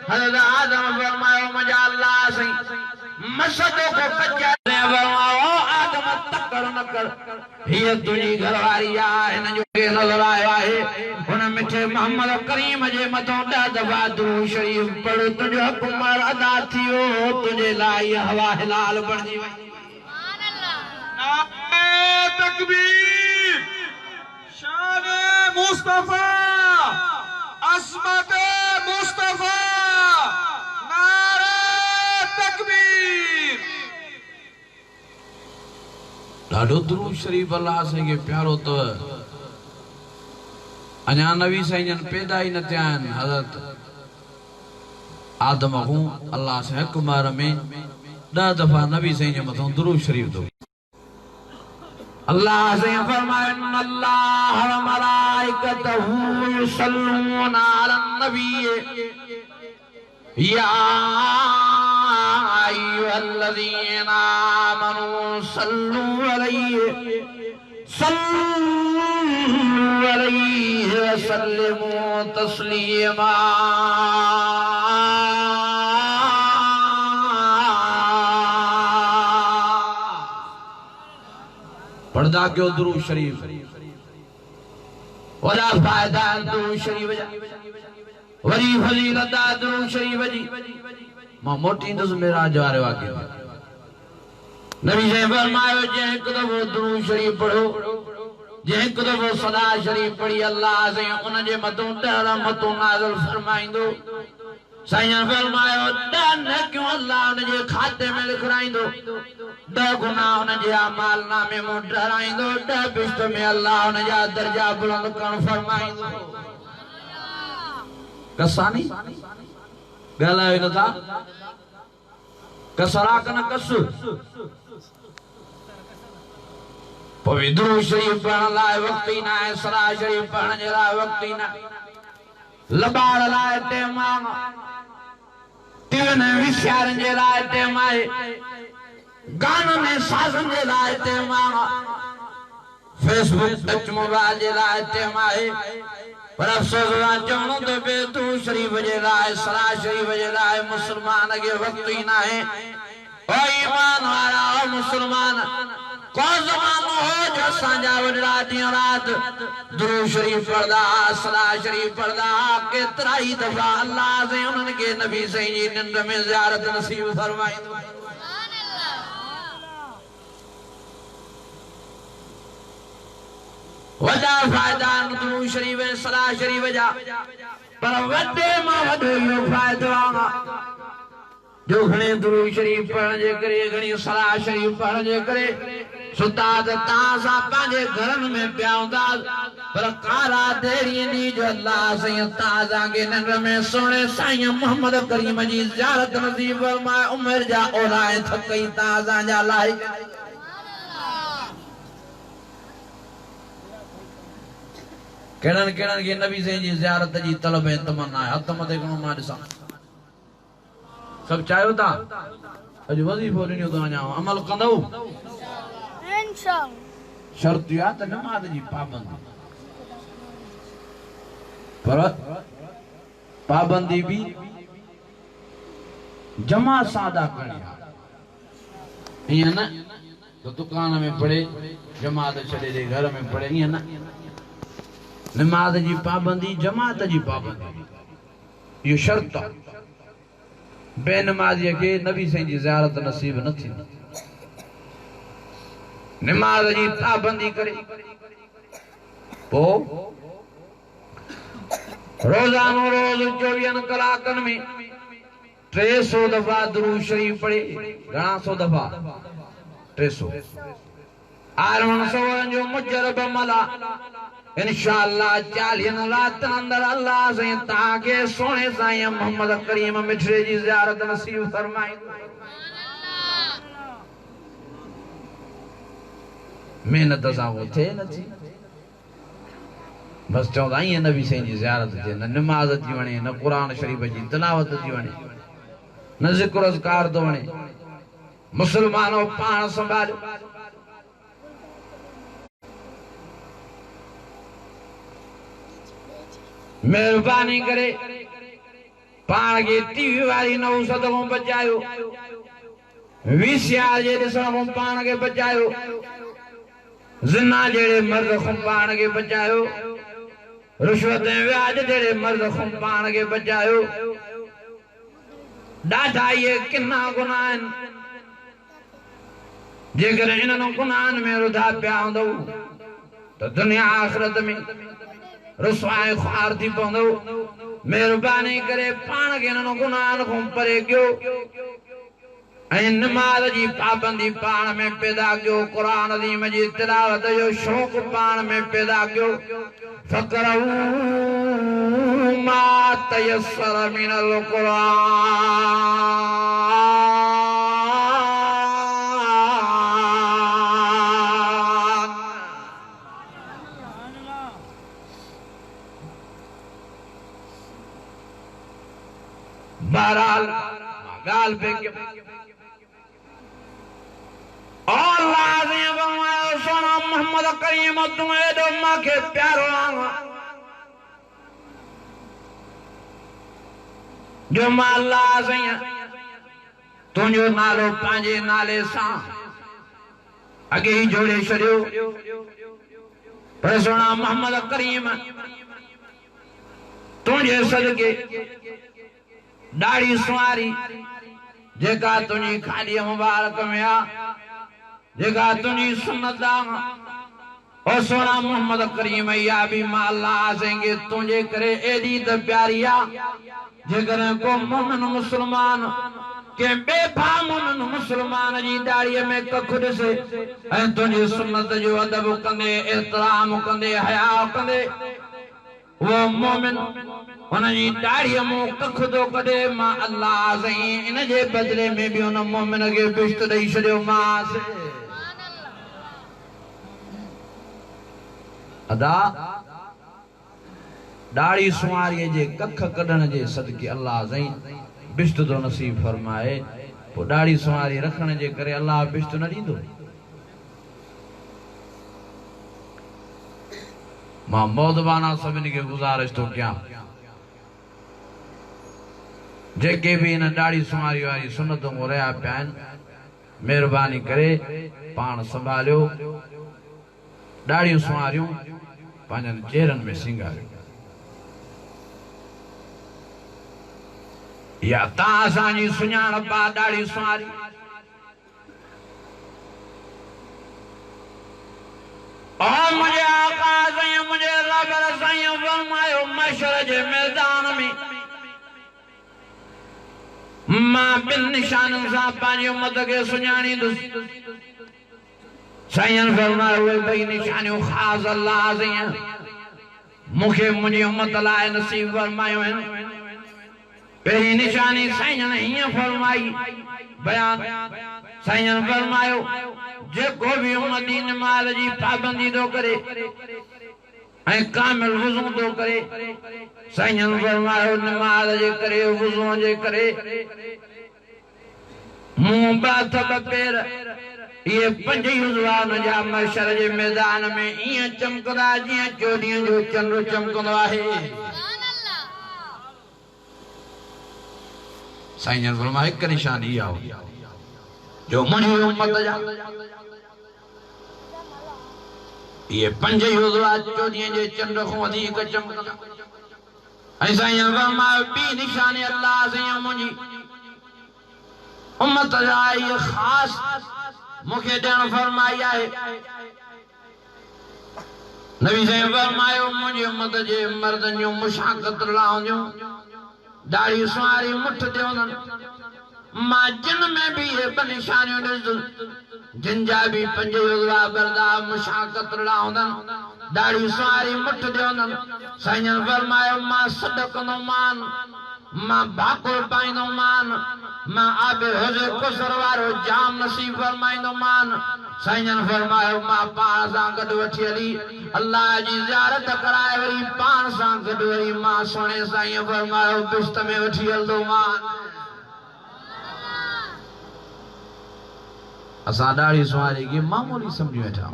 हज़रत आदम फरमायो मुझे अल्लाह से मसदो को कच्चा फरमायो आदम तकड़ न कर ये तुझी घरवारी आहे इन जो के नजर आयो आहे उन मिठे मोहम्मद करीम जे मथो 10 दफा दुरूद शरीफ पढ़ तुझो हक मार अदा थियो तुझे लाइ हवा हिलाल बणजी वई। सुभान अल्लाह नारे तकबीर शान मुस्तफा असमत मुस्तफा नारे तकबीर। ॾाढो दुरूद शरीफ अल्लाह से के प्यारो तो अञा नबी साईं पैदा ही न थिया आहिनि। हज़रत आदम को अल्लाह से हिक बार में 10 दफा नबी साईं जे मथां दुरूद शरीफ दो। अल्लाह से फरमाए अल्लाह व मलाइकतहू युसल्लूना अलन नबी या अय्युहल्लज़ीना आमनू सल्लू अलैहि वसल्लिमू तस्लीमा। पर्दा क्यों दुरूद शरीफ वला फायदा दुरूद शरीफ वरी फजीलत दुरूद शरीफ जी मां मोटी दस मेराज वारे वाके नबी से फरमायो जे एक दफो दुरूद शरीफ पढ़ो जे एक दफो सदा शरीफ पढ़ी अल्लाह से उन जे मथों 10 रहमतों नाज़िल फरमाइंदो। साईं फरमायो 10 न क्यों अल्लाह उन जे खाते में लिखराइंदो 10 गुनाह उन जे अमाल नामे में डराइंदो 10 बिश्त में अल्लाह उन जा दर्जा बुलंद करण फरमाइंदो। कसानी गलायो न था कसरा कन कस पवित्र शरीफ पढ़ण लाइ वक्त ही ना है सरा शरीफ पढ़ण जे लाइ वक्त ही ना लबाड़ लाइ टेम टीवन विचारन जे लाइ टेम आहे गानन ऐं साज़न जे लाइ टेम आहे फेसबुक टच मोबाइल जे लाइ टेम आहे पर अफ़सोस चवणो तो बेतू शरीफ जे लाइ सरा शरीफ जे लाइ मुसलमान के वक्त ही ना है। ओ ईमान वारा ओ मुसलमान को ज़मानो हो जो असांजा वॾड़ा ॾींहं राति दुरूद शरीफ पढ़दा सला शरीफ पढ़दा केतिरा ई दफ़ा अल्लाह से उन्हनि खे नबी साईं जी निंड में ज़ियारत नसीब फरमाईंदो। वॾा फ़ाइदा दुरूद शरीफ ऐं सला शरीफ जा पर वॾे मां वॾो इहो फ़ाइदो आहे जो घणे दुरूद शरीफ पढ़ण जे करे घणी सला शरीफ पढ़ण जे करे सुता त तव्हां सां पंहिंजे घरनि में पिया हूंदा पर कारा देरी ॾींहुं जो अल्लाह साईं तव्हां खे निंड में सुहिणे साईं मोहम्मद करीम जी ज़ियारत नसीब फरमाए उमिरि जा ओला ऐं थकई तव्हां जा लाइ केड़न केड़न के नबी साईं जी ज़ियारत जी तलब है तमन्ना है हथ मथे कणो मां ॾिसां सब चाहो था अज वजीफो ॾिनो तो वञा अमल कंदो इंशाअल्लाह शर्त या त नमाज जी पाबंदी पर पाबंदी भी जमा सादा करनी है ना तो दुकान में पड़े जमात छड़े दे घर में पड़े ये ना नमाज जी पाबंदी जमात जी पाबंदी ये शर्त बेनमाज़ीअ खे नबी साईं जी ज़ियारत नसीब न थींदी। नमाज जी पाबंदी करे पोइ रोज़ानो रोज़ 24 कलाकनि में 300 दफ़ा दुरूद शरीफ पढ़े। घणा सौ दफ़ा? 300। आरमन सवरन जो मुजरब मला इंशाअल्लाह 40 रातनि अंदर अल्लाह साईं तव्हांखे सोने साईं मोहम्मद करीम मिठड़े जी ज़ियारत नसीब फरमाईंदो। मेहनत सां वो थिए नथी, बस चवंदा ईअं नबी साईं जी ज़ियारत थिए, न नमाज़ थी वणे, न क़ुरान शरीफ़ जी तिलावत थी वणे, न ज़िक्र अज़कार थो वणे। मुसलमानो पाण संभालियो। मेहरबानी करे पाण खे टीवी वारी नव सदगों बचायो, वीसीआर जे ॾिसण खां पाण खे बचायो, ज़िना जहिड़े मर्द खां पाण खे बचायो, रिश्वत ऐं व्याज जहिड़े मर्द खां पाण खे बचायो। ॾाढा इहे किना गुनाह आहिनि, जेकर इन्हनि गुनाहनि में रुधा पिया हूंदव त दुनिया आख़िरत में रुसवाए ख़्वार थी पवंदव। मेहरबानी करे पाण खे इन्हनि गुनाहनि खां परे कयो ऐं नमाज़ जी पाबंदी पाण में पैदा कयो, क़ुरान अज़ीम जी तिलावत जो शौक़ पाण में पैदा कयो। फ़क़रऊ मा तयस्सर मिनल क़ुरान। बहरहाल गाल पे और लाज़िम फरमायो सोना मोहम्मद करीम तू एडो माखे प्यारो आवा जो मां लाज़िम तुझो नालो पांजे नाले सां अगे ही जोड़े छड़ियो। पर सोना मोहम्मद करीम तुझे सदके दाढ़ी सुवारी जेका तुझी खाली मुबारक में आ, जेका तुझी सुन्नत आ, ओ सोना मोहम्मद करीम या भी माला आसेंगे तुझे करे एडी त प्यारी आ जेकर को मोमिन मुसलमान के बेफा मोमिन मुसलमान जी दाढ़ी में कख ॾिसे ऐं तुझी सुन्नत जो अदब कंदे, एहतराम कंदे, हया कंदे, वो मोमिन उनजी दाढ़ी मूं कख थो कढे, मां अल्लाह साईं इन जे बदले में भी उन मोमिन खे बिश्त ॾेई छॾियो मांसि। अदा दाढ़ी सुवारीअ जे कख कढण जे सदके अल्लाह साईं बिश्त थो नसीब फरमाए। पोइ दाढ़ी सुवारी रखण जे करे अल्लाह बिश्त न ॾींदो? मां मौदबाना सभिनी खे गुज़ारिश थो कयां, जेके भी इन दाढ़ी सुवारी वारी सुन्नतों को रहा पिया आहिनि, मेहरबानी करे पाण संभालियो, दाढ़ियूं सुवारियूं पंहिंजनि चेहरनि में सिंगारियो। या तव्हां असांजी सुञाणप आहे दाढ़ी सुवारी? और मुझे आका साईं मुझे रब साईं फरमायो मशर जे मैदान में मां बिन निशाननि सां पंहिंजी उम्मत खे सुञाणींदुसि। साईं फरमायो उहे ॿई निशानियूं ख़ासि अल्लाह साईं मूंखे मुंहिंजी उम्मत लाइ नसीब फरमायूं आहिनि। पहिरीं निशानी साईं ने हीअं फरमाई बयान, साईं फरमायो जेको भी उम्मती नमाज़ जी पाबंदी थो करे ऐं कामिल वुज़ू थो करे, साईं फरमायो नमाज जे करे, वुज़ू जे करे मुंह बाथ पेर ये 5 युज़वान जा महशर जे मैदान में ईअं चमकदा जीअं चोॾींहं जो चंड चमकंदो आहे। साईं फरमायो हिकु निशानी इहा जो मुंहिंजी उम्मत जा ये पंज युद्धवा चोदीअ जे चंड खां वधीक चमकंदा ऐं साईं फरमायो ॿी निशानी अल्लाह साईं मुंहिंजी उम्मत जा ये ख़ास मूंखे ॾियण फरमाई आहे नबी साईं फरमायो मुंहिंजी उम्मत जे मर्दनि जूं मुशाक़त लाहंदियूं दाढ़ी सुवारी मुठ ॾियनि मां जिन में भी ये निशानियूं ॾिसंदुसि जिन जा भी पंज युद्धवा बरदार मुशाक़त लाहंदनि दाढ़ी सुवारी मुठ ॾियनि साईं फरमायो मां सदकंदो मान मां भाकुर पाईंदो मान मां आबे हुजे कुसर वारो जाम नसीब फरमाईंदो मान साईं फरमायो मां पाण सां गॾु वठी हली अल्लाह जी ज़ियारत कराए वरी पाण सां गॾु वरी मां सोणे साईं फरमायो बिश्त में वठी हलंदो मान असां दाढ़ी सुवारी खे मामूली सम्झी वेठा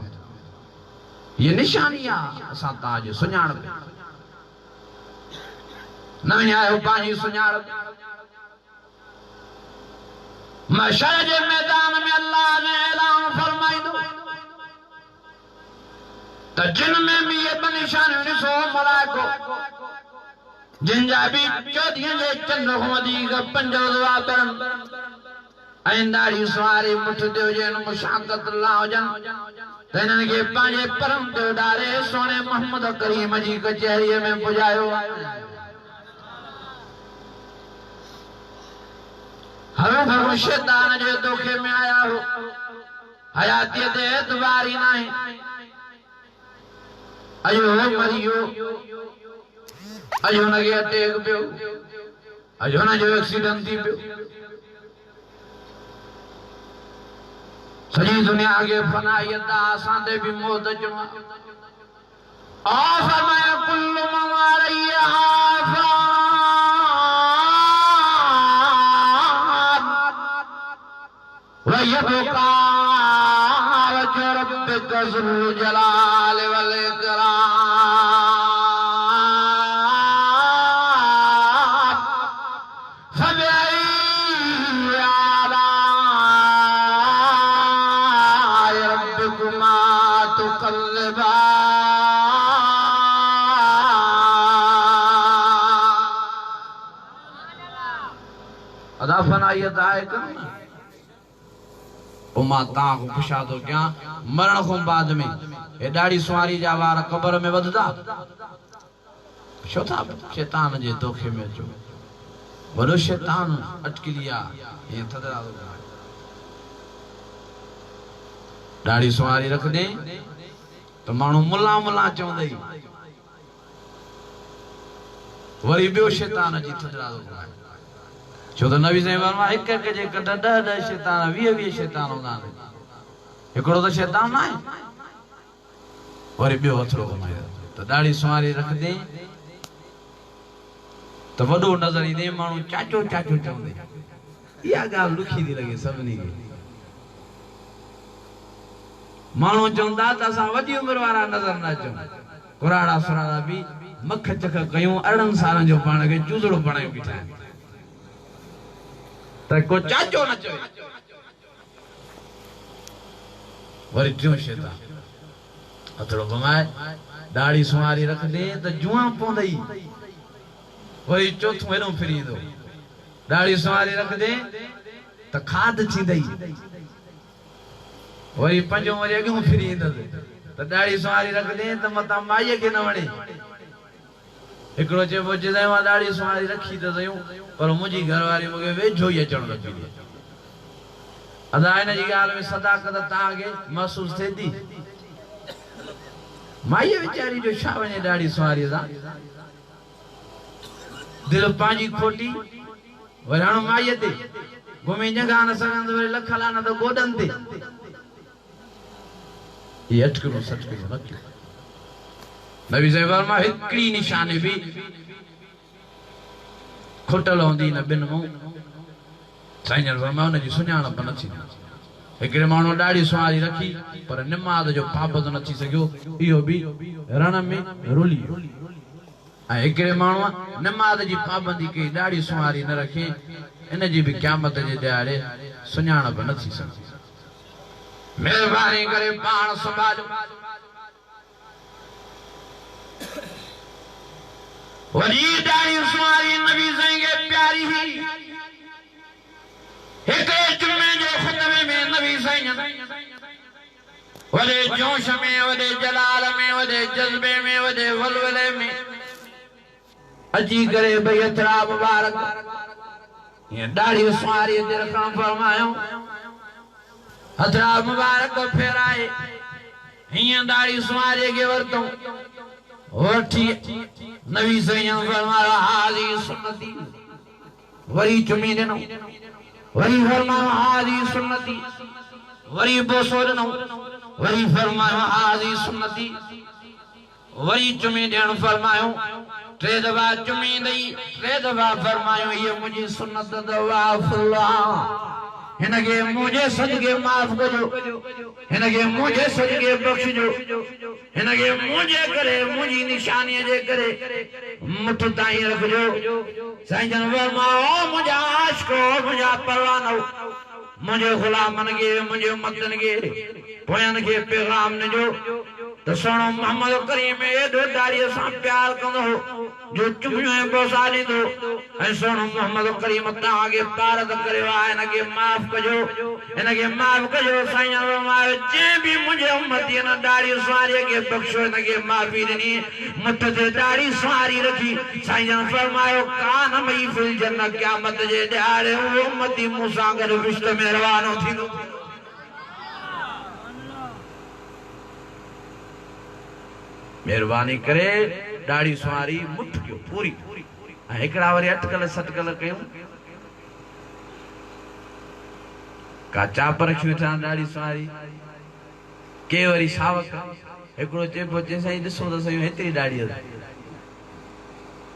ये निशानी आहे असां तव्हांजी सुञाणप न विञायो पंहिंजी सुञाणप महशर जे मैदान में अल्लाह ने ऐलान फरमाईंदो त जिन में भी ये निशानियूं ॾिसो मलाइको जिन जा भी चोदीअ जे चंड खां वधीक पंज युद्धवा ॿरनि ऐं दाढ़ी सुवारी मुठ ते हुजनि मुशाक़त ला हुजनि त हिननि खे पंहिंजे परम ते उॾारे सोणे मोहम्मद करीम जी कचहरीअ में पुॼायो हरो शैतान जे धोखे में आया हो हयातीअ ते एतबार ई नाहे अॼु हो मरियो अॼु हुनखे अटैक पियो अॼु हुनजो एक्सीडेंट थी पियो सॼी दुनिया खे फनाइयत असां ते बि मौत अचणो आहे फरमाया कुल्लु मन अलैहा वयबका वजह रब्बिक ज़ुल जलाल वल इकराम फबिअई आलाइ रब्बिकुमा तुकल्लिबान अदा फनाइयत आहे कोन मां तव्हां खां पुछां थो कयां मरण खां बाद में हे दाढ़ी सुवारी जा वार क़बर में वधदा छो था शैतान जे धोखे में अचो वॾो शैतान अटकिली आहे हीअं थदरा थो दाढ़ी सुवारी रख दे त माण्हू मुला मुला चवंदई वरी ॿियो शैतान जी थदरा थो छो त नबी साईं फरमाया हिक हिक जे कढ 10 शैतान 20 शैतान हूंदा आहिनि हिकिड़ो त शैतान आहे वरी ॿियो हथड़ो त दाढ़ी सुवारी रखंदे त वॾो नज़र ईंदे माण्हू चाचो चाचो चवंदे इहा ॻाल्हि ॾुखी थी लॻे सभिनी खे माण्हू चवंदा त असां वॾी उमिरि वारा नज़र न अचूं कुराड़ा सुराड़ा बि मख चख कयूं 18 सालनि जो पाण खे चूज़ड़ो बणायूं बीठा आहिनि त को चाचो न चवे वरी टियों शैतान हथड़ो घुमाए दाढ़ी सुवारी रख दे त जुआ पवंदई वरी चौथों हेॾो फिरी ईंदो दाढ़ी सुवारी रख दे त खाद थींदई वरी पंजो वरी अॻियों फिरी ईंदसि त दाढ़ी सुवारी रख दे त मतां माईअ खे न वणे हिकिड़ो चइबो जे मां दाढ़ी सुवारी रखी त सयूं पर मुंहिंजी घरवारी मूंखे वेझो ई अचणु लॻी अदा हिन जी ॻाल्हि में सदाकत तव्हांखे महसूस थिए थी माईअ वीचारी जो छा वञे दाढ़ी सुवारीअ सां दिलि पंहिंजी खोटी वरी हाणे माईअ ते घुमी जॻह न सघंदो वरी लख लाना त गोॾनि ते ये अटकणो सटकणो न कयो नबी साईं फरमाया हिकिड़ी निशानी बि खुटल हूंदी न ॿिनि मूं साईं फरमाया हुनजी सुञाणप न थींदी हिकिड़े माण्हू दाढ़ी सुवारी रखी पर निमाज़ जो पाबंद न थी सघियो इहो बि रण में रुली ऐं हिकिड़े माण्हू निमाज़ जी पाबंदी कई दाढ़ी सुवारी न रखे इन जी बि क़यामत जे ॾियारे सुञाणप न थी सघंदी महिरबानी करे पाण संभालो वरी दाढ़ी सुवारी नबी साईं के प्यारी ही एक जुम्मे जो खुतबे में नबी साईं वडे जोश में वडे जलाल में वडे जज्बे में वडे वलवले में अजी करे भई अतरा मुबारक ये दाढ़ी सुवारी दे रखण फरमायो अतरा मुबारक फेराए हिया दाढ़ी सुवारी के वरतो वठी नबी साईं फरमाया हाजी सुन्नती वरी चुमी देनो वरी फरमाया हाजी सुन्नती वरी बोसो देनो वरी फरमायो हाजी सुन्नती वरी चुमी देन फरमायो टे दफा चुमी दई टे दफा फरमायो ये मुझी सुन्नत दवा फुल्ला हिनके मुझे सदके माफ करो हिनके मुझे सदके बख्शो हिनके मुझे करे मुझी निशानी जे करे मुठ ताई रखजो साईं जन फरमाओ मुझा आशिको मुझा परवानो मुझे गुलामन के मुझे उम्मतन के पोयन के पैगाम न जो तो सुनो मोहम्मद करीम एडो दाढ़ी से प्यार कंदो जो चुमियो है बोसाली दो ऐ सुनो मोहम्मद करीम ता आगे पारद करे आए न के माफ कजो साईं फरमायो जे भी मुझे उम्मती न दाढ़ी सवारी के बख्शो न के माफी देनी मुठ ते दाढ़ी सवारी रखी साईं जन फरमायो कान मई फिल जन्नत क़यामत जे ॾियारे उम्मती मूसा गॾु रिश्ते में रवानो थींदो मेहरबानी करे दाढ़ी सवारी मुठ कयो पूरी एकड़ा वरी अटकल सटकल कयो का चाप रखियो था दाढ़ी सवारी के वरी सावक एकड़ो चेपो चे सही दिसो तो सही हेतरी दाढ़ी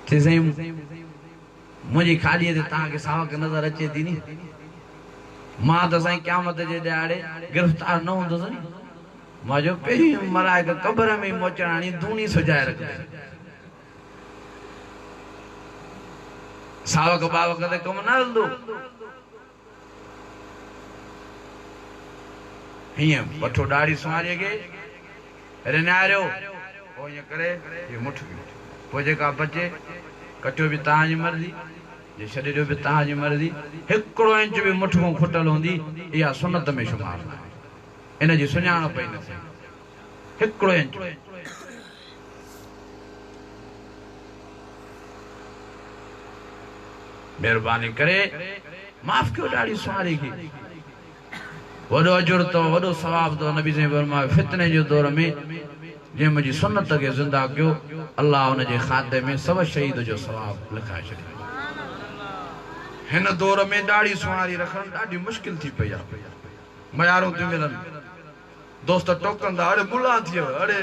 चे सही मुझी खाली ते ता के सावक नजर अचे थी नी मां तो सही क़यामत जे ॾियारे गिरफ्तार न होंदो नी माजो पेरी मलाइक कब्र में मोचणानी धूनी सजाए रख सावक बावक ते कम न हलदो हिया वठो दाढ़ी सवारी के रिनारियो ओ ये करे ये मुठ पो जेका बचे कटियो भी तां जी मर्जी जे छॾे ॾियो भी तां जी मर्जी हिकिड़ो इंच भी मुठ को खुटल होंदी इहा सुन्नत में शुमार इन जी सुञाण पई न थिए हिकिड़ो इंच मेहरबानी करे माफ कयो दाढ़ी सवारी खे वॾो अजुर तो वॾो सवाब तो नबी साईं फरमायो फितने जो दौर में जे मुंहिंजी सुन्नत खे ज़िंदा कयो अल्लाह उन जे खाते में सब शहीद जो सवाब लिखाए छॾियो हिन दौर में दाढ़ी सवारी रखण ॾाढी मुश्किल थी पई आहे मयारूं थी मिलनि दोस्त टोकंदा अरे मुला थियो अरे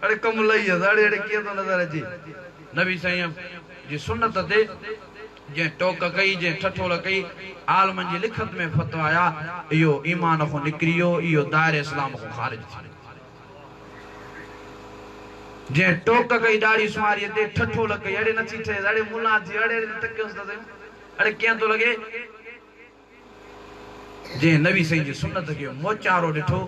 अरे कम लई अरे अरे के तो नजर अचे नबी साईं जी सुन्नत ते जे टोक कई जे ठठोल कई आलमन जी लिखत में फतवा आया इयो ईमान को निकरियो इयो दायरे इस्लाम को खारिज थी जे टोक कई दाढ़ी सवारी ते ठठोल कई अरे नथी थे अरे मुला थी अरे तकस त अरे के तो लगे जे नबी साईं जी सुन्नत के मोचारो ॾिठो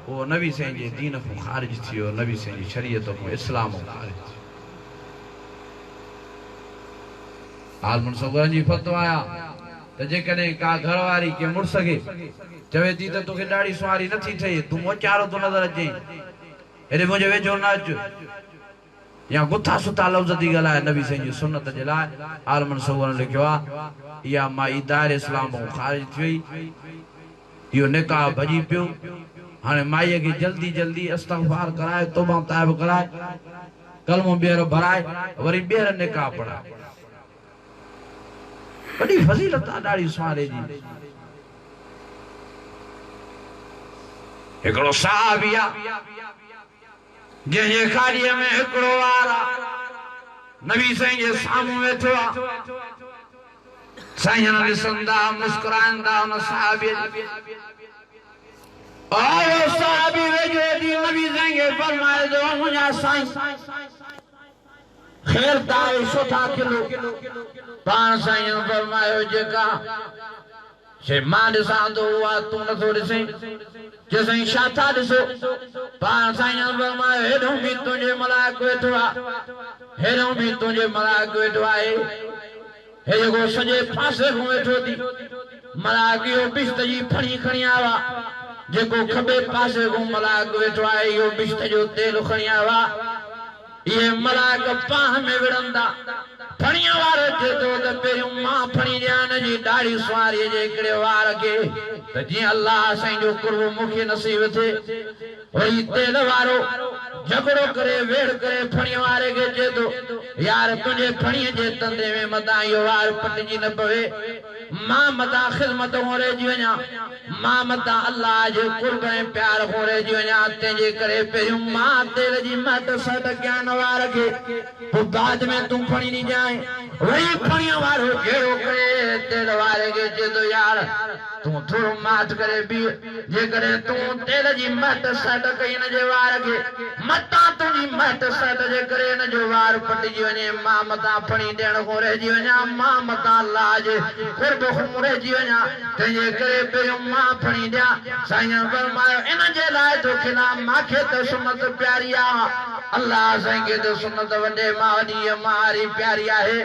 वो नबी साईं जे दीन को खारिज थियो नबी साईं जी शरीयत को इस्लाम को खारिज थियो आलमन सगोरन जी फतवा आया त जे कने का घरवारी के मुड़ सके चवे थी त तोखे दाढ़ी सवारी नथी ठही तू मोचारो तो नजर अचे हेरे मुझे वेझो न अच या गुथा सुथा लफ्ज़ थी ॻाल्हाए नबी साईं जी सुन्नत जे लाइ आलमन सगोरन लिखियो आहे या माई दायरे इस्लाम को खारिज थी वई यो निकाह भजी पियो हाने माई के जल्दी जल्दी इस्तगफार कराए तौबा ताइब कराए कलमो बेर भराए वरी बेर निकाह पढ़ाए बड़ी फजीलत आ दाढ़ी सवारे जी एकड़ो साहबिया जे खाड़ीअ में एकड़ो वारा नबी साईं जे साम्हूं वेठो आ साईं ने ॾिसंदा मुस्कुराईंदा उन साहबी आयो साहबी वेझो दी नबी साईं के फरमाए दो मुझा साईं खैर तारे सुठा किलो पान साईं फरमायो जेका छे मां ॾिसां थो उहा तूं नथो ॾिसे जे साईं छा था ॾिसो पाण साईं फरमायो हेॾो बि तुंहिंजे मलाक वेठो आहे हेॾो बि तुंहिंजे मलाक वेठो आहे हे जेको सॼे पासे खां वेठो थी मलाक इहो बिश्त जी फणी खणी आयो आहे जेको खॿे पासे खां मलाक वेठो आहे इहो बिश्त जो तेल खणी आयो आहे ये मलाक पाह में विड़ंदा फणीअ वारो चए थो त पहिरियों मां फणी ॾियां हिन जी ॾाढ़ी सुवारीअ जे हिकिड़े वार खे त जीअं अल्लाह साईं जो कुर्ब मूंखे नसीब थिए वरी तेल वारो झगड़ो करे वेड़ करे फणीअ वारे खे चए थो यार तुंहिंजे फणीअ जे तंदे में मथां इहो वार पटिजी न पवे मां मथां ख़िदमत खां रहिजी वञा मां मथां अल्लाह जे कुर्ब ऐं प्यार खां रहिजी वञा तंहिंजे करे पहिरियों मां तेल जी महट सट कयां न वार खे पोइ बाद में तूं फणी ॾिजांइ वरी फणीअ वारो घेरो करे तेल वारे खे चए थो यार तूं थोरो माठ करे बीह जेकॾहिं तूं तेल जी महट सट कई हिन जे वार खे मथां तुंहिंजी महट सट जे करे हिन जो वार पटिजी वञे मां मथां फणी ॾियण खां रहिजी वञा मां मथां अल्लाह जे कुर्ब खां रहिजी वञा तंहिंजे करे पहिरियों मां फणी ॾियां साईं फरमायो इन जे लाइ तो खिलाफ़ मूंखे त सुन्नत प्यारी आहे अल्लाह साईं खे त सुन्नत वॾे मां वॾी मारी प्यारी आहे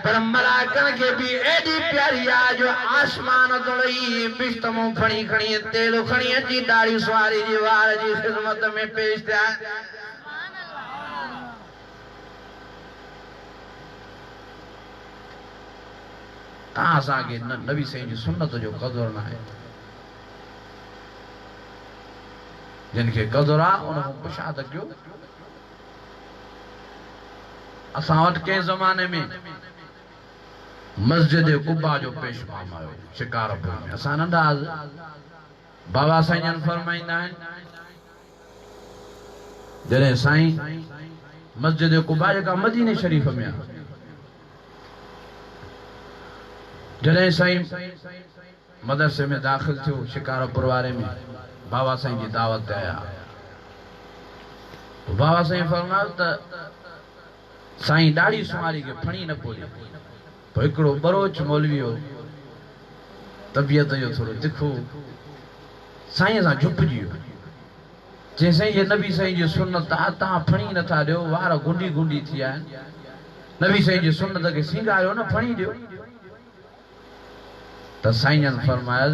पर मलाकनि खे बि एॾी प्यारी आहे जो आसमान तो रही बिश्त मूं फणी खणी तेल खणी अची ॾाढ़ी सुवारी जी वार जी ख़िदमत में पेश थिया तव्हां असांखे नबी साईं जी सुन्नत जो क़दुरु न आहे जिन खे क़दुरु आहे उन खां पुछा त कयो असां वटि कंहिं ज़माने में मस्जिद कुबा जो पेशमाम आयो शिकारपुर में असां नंढा बाबा साईं जन फरमाईंदा आहिनि जॾहिं साईं मस्जिद कुबा जेका मदीने शरीफ़ में आहे जॾहिं साईं मदरसे में दाख़िल थियो शिकारपुर वारे में बाबा साईं जी दावत ते आया बाबा साईं फरमायो त साईं ॾाढ़ी सुवारी खे फणी न पोली पोइ हिकिड़ो बरोच मौलवी हो तबियत जो थोरो तिखो साईं सां झुकिजी वियो चई साईं ये नबी साईं जी सुन्नत आहे तव्हां फणी नथा ॾियो वार गुंडी गुंडी थी विया आहिनि नबी साईं जी सुन्नत खे सींगारियो न फणी ॾियो त साईं जन फरमाया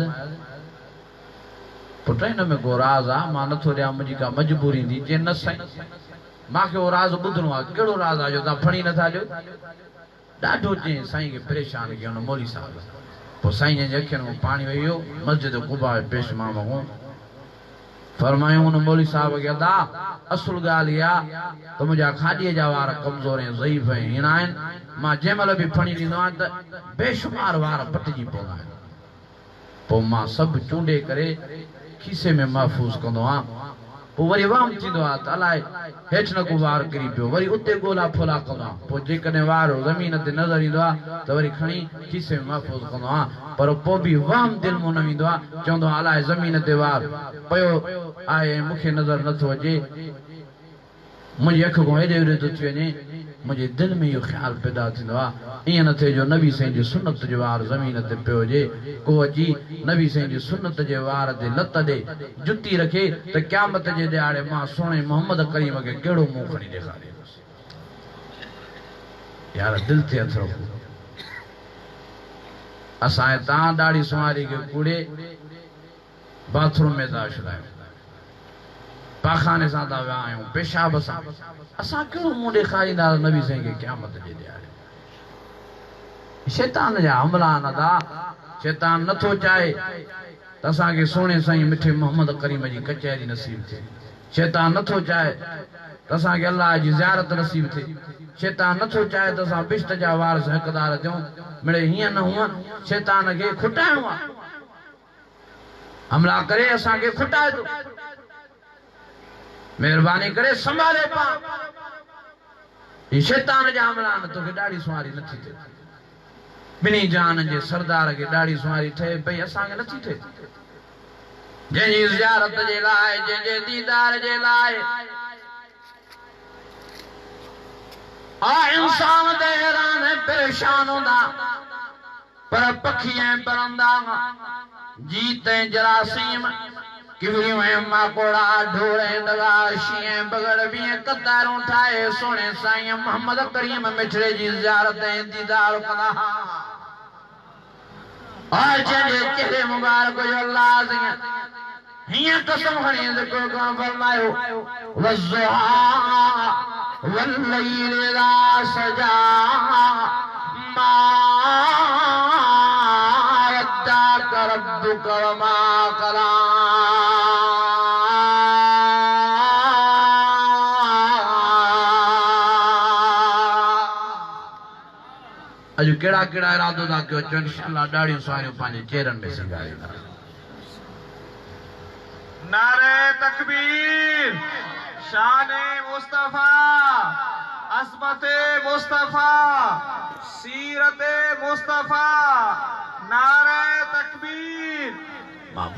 पुट हिन में को राज़ आहे मां नथो ॾियां मुंहिंजी का मजबूरी थी चए न साईं मूंखे उहो राज़ ॿुधणो आहे कहिड़ो राज़ आहे जो तव्हां फणी नथा ॾियो ॾाढो चई साईं खे परेशान कयो हुन मौली साहिब पोइ साईं जन जे अखियुनि में पाणी वही वियो मस्जिद कुबा पेशमाम खां फरमायूं हुन मौली साहिब खे अदा असुल ॻाल्हि इहा त मुंहिंजा खाॾीअ जा वार कमज़ोर ऐं ज़ईफ़ ऐं हीअं आहिनि मां जंहिं महिल बि फणी ॾींदो आहियां त बेशुमार वार पटिजी पवंदा आहिनि पोइ मां सभु चूंडे करे खीसे में महफ़ूज़ कंदो आहियां पोइ वरी वाम थींदो आहे त अलाए हेठि न को वार किरी पियो वरी उते ॻोल्हा फोला कंदो आहियां पोइ जेकॾहिं वार ज़मीन ते नज़र ईंदो आहे त वरी खणी खीसे में महफ़ूज़ कंदो आहियां पर पोइ बि वाम दिलि मूं न वेंदो आहे चवंदो आहे अलाए ज़मीन ते वार पियो आहे मूंखे नज़र नथो अचे मुंहिंजी अखि खां हेॾे होॾे थो थी वञे मुंहिंजे दिलि में इहो ख़्यालु पैदा थींदो आहे ईअं न थिए जो नबी साईं जी सुन्नत जो वार ज़मीन ते पियो हुजे को अची नबी साईं जी सुन्नत जे वार ते लत ॾे जुती रखे त क़यामत जे ॾियारे मां सुहिणे मोहम्मद करीम खे कहिड़ो मुंहुं खणी ॾेखारींदुसि यार दिलि ते हथ रखो असांजे तव्हां ॾाढ़ी सुवारी खे कूड़े बाथरूम में था छॾायूं पाखाने सां था विया आहियूं पेशाब सां असां कहिड़ो मुंहुं ॾेखारींदा नबी साईं खे क़यामत जे ॾियारे शैतान जा हमला न था शैतान नथो चाहे त असांखे सुहिणे साईं मिठे मोहम्मद करीम जी कचहरी नसीब थिए शैतान नथो चाहे त असांखे अल्लाह जी ज़ियारत नसीब थिए शैतान नथो चाहे त असां बिश्त जा वारस हक़दार थियूं मिड़े हीअं न हूअं शैतान खे खुटाइणो आहे हमला करे असांखे खुटाए थो महिरबानी करे संभाले पा शैतान जा हमला न तोखे ॾाढ़ी सुवारी नथी थिए ॿिन्ही जान जे सरदार खे ॾाढ़ी सुवारी ठहे पई असांखे नथी थिए जंहिंजी ज़ियारत जे लाइ जंहिंजे दीदार जे लाइ इंसान ते हैरान परेशान हूंदा पर पखी ऐं परंदा जीते जरासीम किवरियों माकोड़ा ढोरे दगाशियां बगड़ भी कतारों ठाए सोने साईं मोहम्मद करीम मिठड़े जी ज़ियारत दीदार कदा और जने चेहरे मुबारक जो अल्लाह से हिया कसम खणी ज़िक्र कौन फरमायो वज़ुहा वल्लैल इज़ा सजा मा वद्दाक रब्बुक वमा क़ला अजु केड़ा केड़ा इरादो था कयो चो इंशाअल्लाह दाढ़ियों सारियों पांजे चेहरन में सिंगारे नारे तकबीर शाने मुस्तफा असमते मुस्तफा सीरते मुस्तफा नारे तकबीर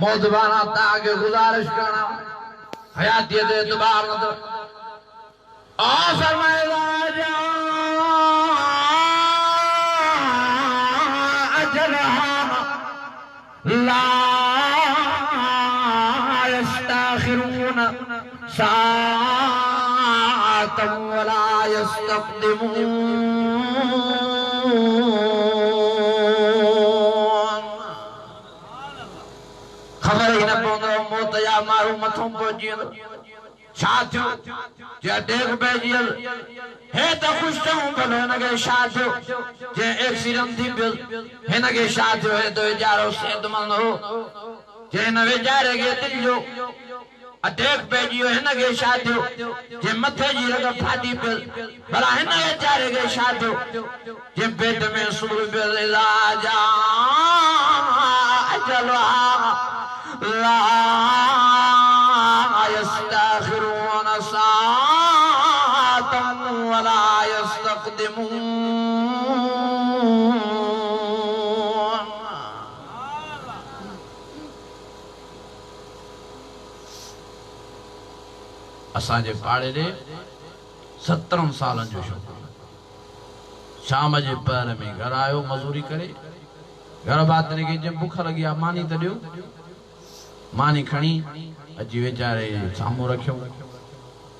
मौजबाना ताके गुजारिश करना हयातियत एतबार न तो आसर में राजा ला यस्ताखिरून साअतन वला यस्तक़दिमून खबर ही न पवंदो मौत जा माण्हू मथों पहुची वेंदो छा थियो जे डेग पइजी हे त ख़ुशि थियूं भलो हिनखे छा थियो जे एक्सीडेंट थी पियो हिनखे छा थियो हे त वीचारो सेहतमंद हो जे हिन वीचारे खे दिलि जो अटैक पइजी वियो हिनखे छा थियो जे मथे जी रग फाटी पियो भला हिन वीचारे खे छा थियो जे पेट में सूर पियो राजा अजला ला यस्ताखिरून साअतन वला यस्तक़दिमून असांजे पाड़े दे 17 सालन जो छोकरो शाम जे पहर में घर आयो मजूरी करे घर बातरे के जब बुख लगी आ मानी त दियो मानी खणी अजी वेचारे सामू रखियो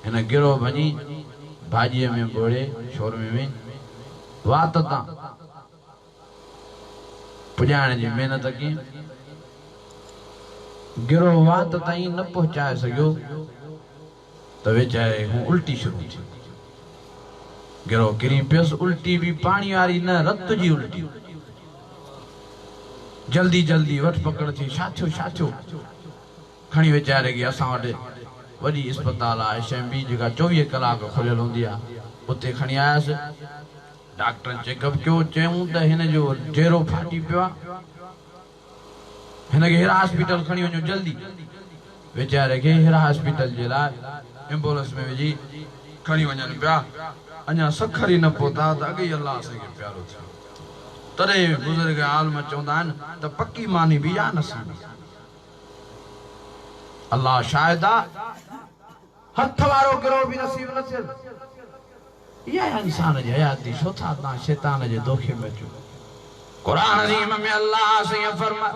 हिन गिरो भजी भाजी में बोड़े शोरमे में वात ता पुजाण जी मेहनत की गिरो वात ताई न पहुंचाए सको तो वेचारे हूं उल्टी शुरू थी गिरो किरी पियस उल्टी भी पानी वाली न रत जी उल्टी जल्दी जल्दी वठ पकड़ थी छा थियो खणी वेचारे की असां वटि वॾी अस्पताल आहे एसएमबी जेका 24 कलाक खुलियल हूंदी आहे उते खणी आयासीं डॉक्टर चेकअप कयो चयूं त हिन जो ढेरो फाटी पियो आहे हिनखे हिरा हॉस्पिटल खणी वञो जल्दी वेचारे खे हिरा हॉस्पिटल जे लाइ एम्बुलेंस में विझी खणी वञनि पिया अञा सखर ई न पहुता त अॻे ई अल्लाह असांखे प्यारो थियो तॾहिं बुज़ुर्ग आलम चवंदा आहिनि त पकी मानी बि आहे नसीब अल्लाह शायद हथ वारो गिरो भी नसीब न थिए या इंसान जी हयाती छो था ता शैतान जे धोखे में अचो कुरान अज़ीम में अल्लाह से फरमा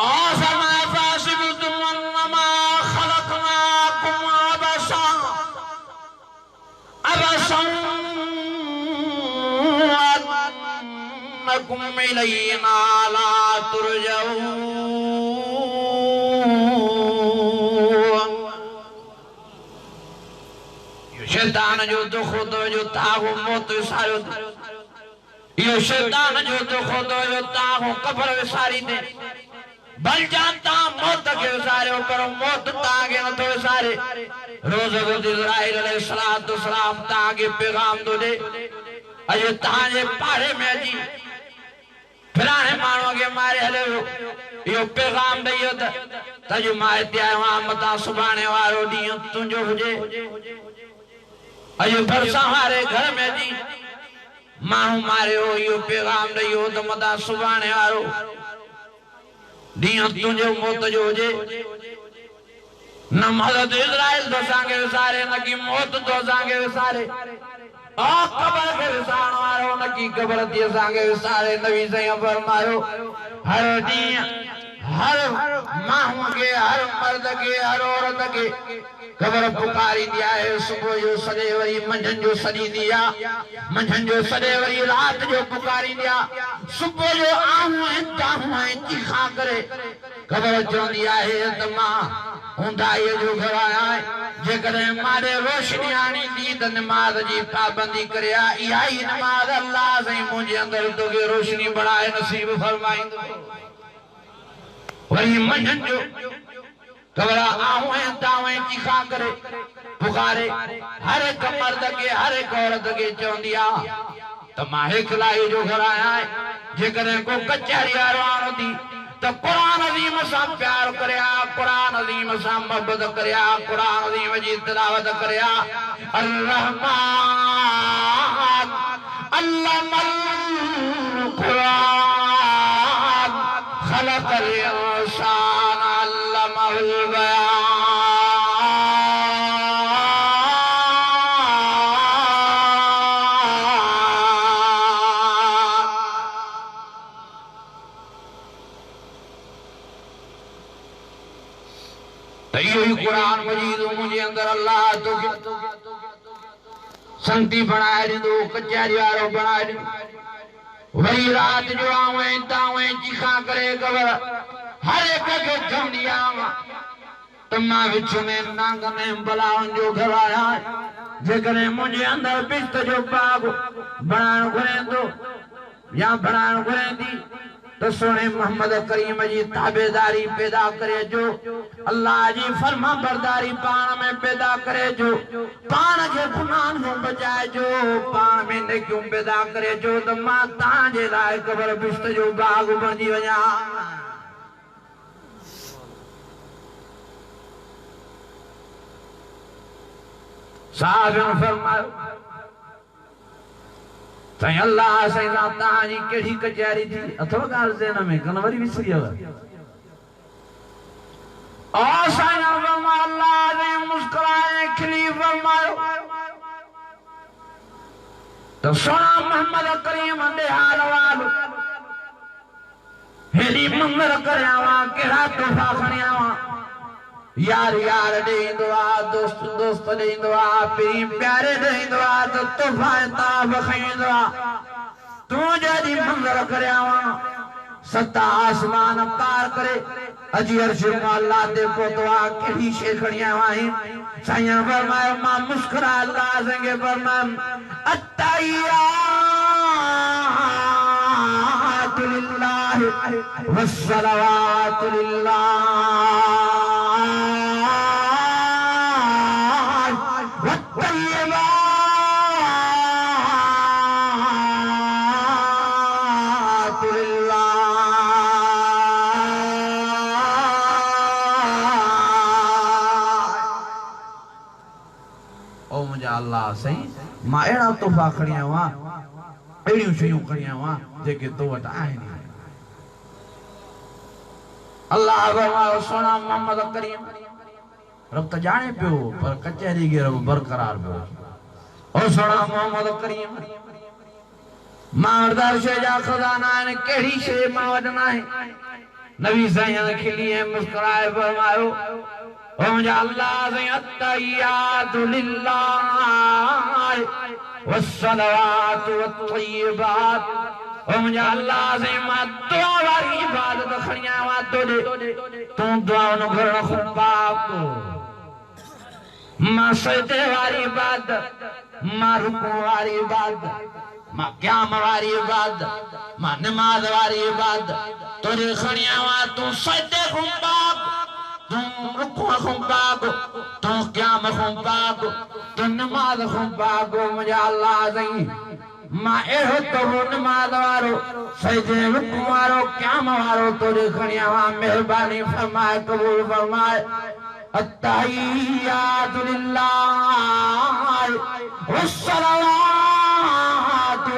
आसमा फासिबुम अन्नमा खलकनाकुम अबसा अन्नकुम इलैना ला तुरजऊन शैतान जो दुख दो जो तागो मौत विसारो यो शैतान जो दुख दो जो तागो कब्र विसारी दे बल जानता मौत के विसारे पर मौत तागे न तो विसारे रोज रोज इस्राइल अलैहिस्सलाम तागे पैगाम दो दे अजे ताजे पारे में अजी फिराने मानो के मारे हले यो पैगाम दइयो तजु माए त्या मता सुभाने वारो दी तुंजो हुजे अयो भरसा हारे घर में जी मानू मारे हो यो पैगाम दइयो त मदा सुभाने वारो दियो तुझे मौत जो हुजे न हज़रत इस्राइल तो सांगे विसारे न की मौत तो सांगे विसारे आ कबर के विसाण वारो न की कबर दी सांगे विसारे नबी सैया फरमायो हर दी हर माहू के हर मर्द के हर औरत के कबर पुकारी दिया है सुबह जो सजे वरी मंझन जो सजी दिया मंझन जो सजे वरी रात जो पुकारी दिया सुबह जो आहू है चीखा करे कबर चौंदी है त मां हुंदा ये जो घर आया है जेकॾहिं मारे रोशनी आनी दी त नमाज जी पाबंदी करे इहा ही नमाज अल्लाह साईं मुंहिंजे अंदरि तोखे रोशनी बढ़ाए नसीब फरमाईंदो वरी मंझन जो कबरा आहू है तावे चीखा करे पुकारे हर एक मर्द के हर एक औरत के चौंदी त मां हिकलाई जो घर आया है जेकॾहिं को कचहरी वारो आणो थी तो कुरान अज़ीम सां प्यार करया कुरान अज़ीम सां मोहब्बत करया कुरान अज़ीम जी तिलावत करया अर्रहमान अल्लमल कुरान खलकल इंसान अल्लमहुल बयान कुरान मजीद मुझे अंदर अल्लाह तो संगती बनाए दो कचहरी वारो बनाए दो वही रात जो आवे तावे चीखा करे कबर हर एक के चौंदिया तमा विच में नांग में बलावन जो घर आया जेकरे मुझे अंदर बिस्त जो बाग बनाण घुरे तो या बनाण घुरे थी तो सोने मोहम्मद करीम जी ताबेदारी पैदा करे जो अल्लाह जी फर्मा बरदारी पान में पैदा करे जो पान के गुनाह को बचाए जो पान में नेकियों पैदा करे जो तो मां ताजे लाए कबर बिस्त जो बाग बंदी वया साहब फरमायो साईं अल्लाह साईं ताजी केड़ी कचहरी थी अथवा गाल देना में कनवरी विसरी है और साईं अल्लाह ने मुस्कुराए खिली फरमायो तो सोना मोहम्मद करीम दे हाल वालो हेली मंगर करयावा केड़ा तोहफा खणयावा यार यार देंदो दोस्त दोस्त देंदो पीरी प्यारे देंदो तो तोहफा ताब खैंदो तू जदी मंगर करयावा सत्ता आसमान पार करे अजी अर्श अल्लाह दे पोतवा केड़ी शे खणियावा है साईं फरमाया मां मुस्कुरा अल्लाह संगे फरमाया अत्तैया लिल्लाह वस्सलावातु लिल्लाह अल्लाह सही मां एड़ा तोहफा खणिया वा एड़ियूं शयूं खणिया वा जेके तो वट आहिनि अल्लाह फरमायो सोना मोहम्मद करीम रब त जाने पियो पर कचहरी के रब बरकरार पियो ओ सोना मोहम्मद करीम मारदार शे जा खजाना ने केड़ी शे मां वडना है नबी साईं खिली है मुस्कुराए फरमायो अल्लाह से अत्तहियातु लिल्लाह वस्सलावातु वत्तय्यिबात अल्लाह से मां दुआ वाली इबादत खणिया वा तोड़े तू दुआ न करण खुबाक मां सजदे वाली इबादत मां रुकू वाली इबादत मां क़याम वाली इबादत मां नमाज वाली इबादत तोड़े खणिया वा तू सजदे खुबाक रुकू खुबाक तू क़याम खुबाक तू नमाज खुबाक मुझे अल्लाह सही मां एहो तो नमाज वारो सजदे रुकू वारो क़याम वारो तोड़े खणिया वा मेहरबानी फरमाए कबूल फरमाए अत्तहियातु लिल्लाह वस्सलावातु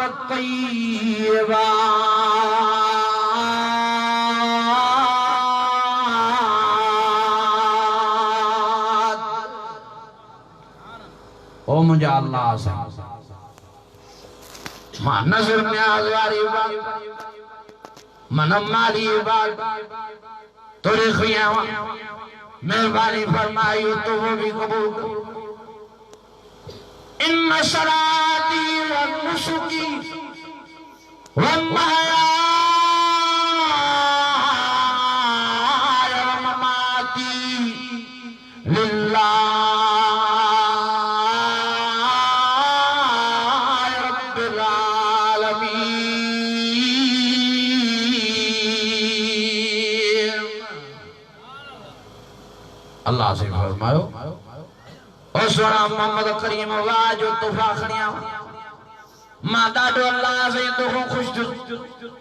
वत्तय्यिबात ओ मुझे अल्लाह से मां नजर न्याज वारी बात मनम माली बात तोरे खुया मेहरबानी फरमाई तो वो भी कबूल कर। इन्ना सलाती व नुसुकी व महयाय व ममाती लिल्लाहि रब्बिल आलमीन। अल्लाह से फरमायो और सोना मोहम्मद करीम वाजो तोहफा खड़िया मां डाडो अल्लाह से तो खुश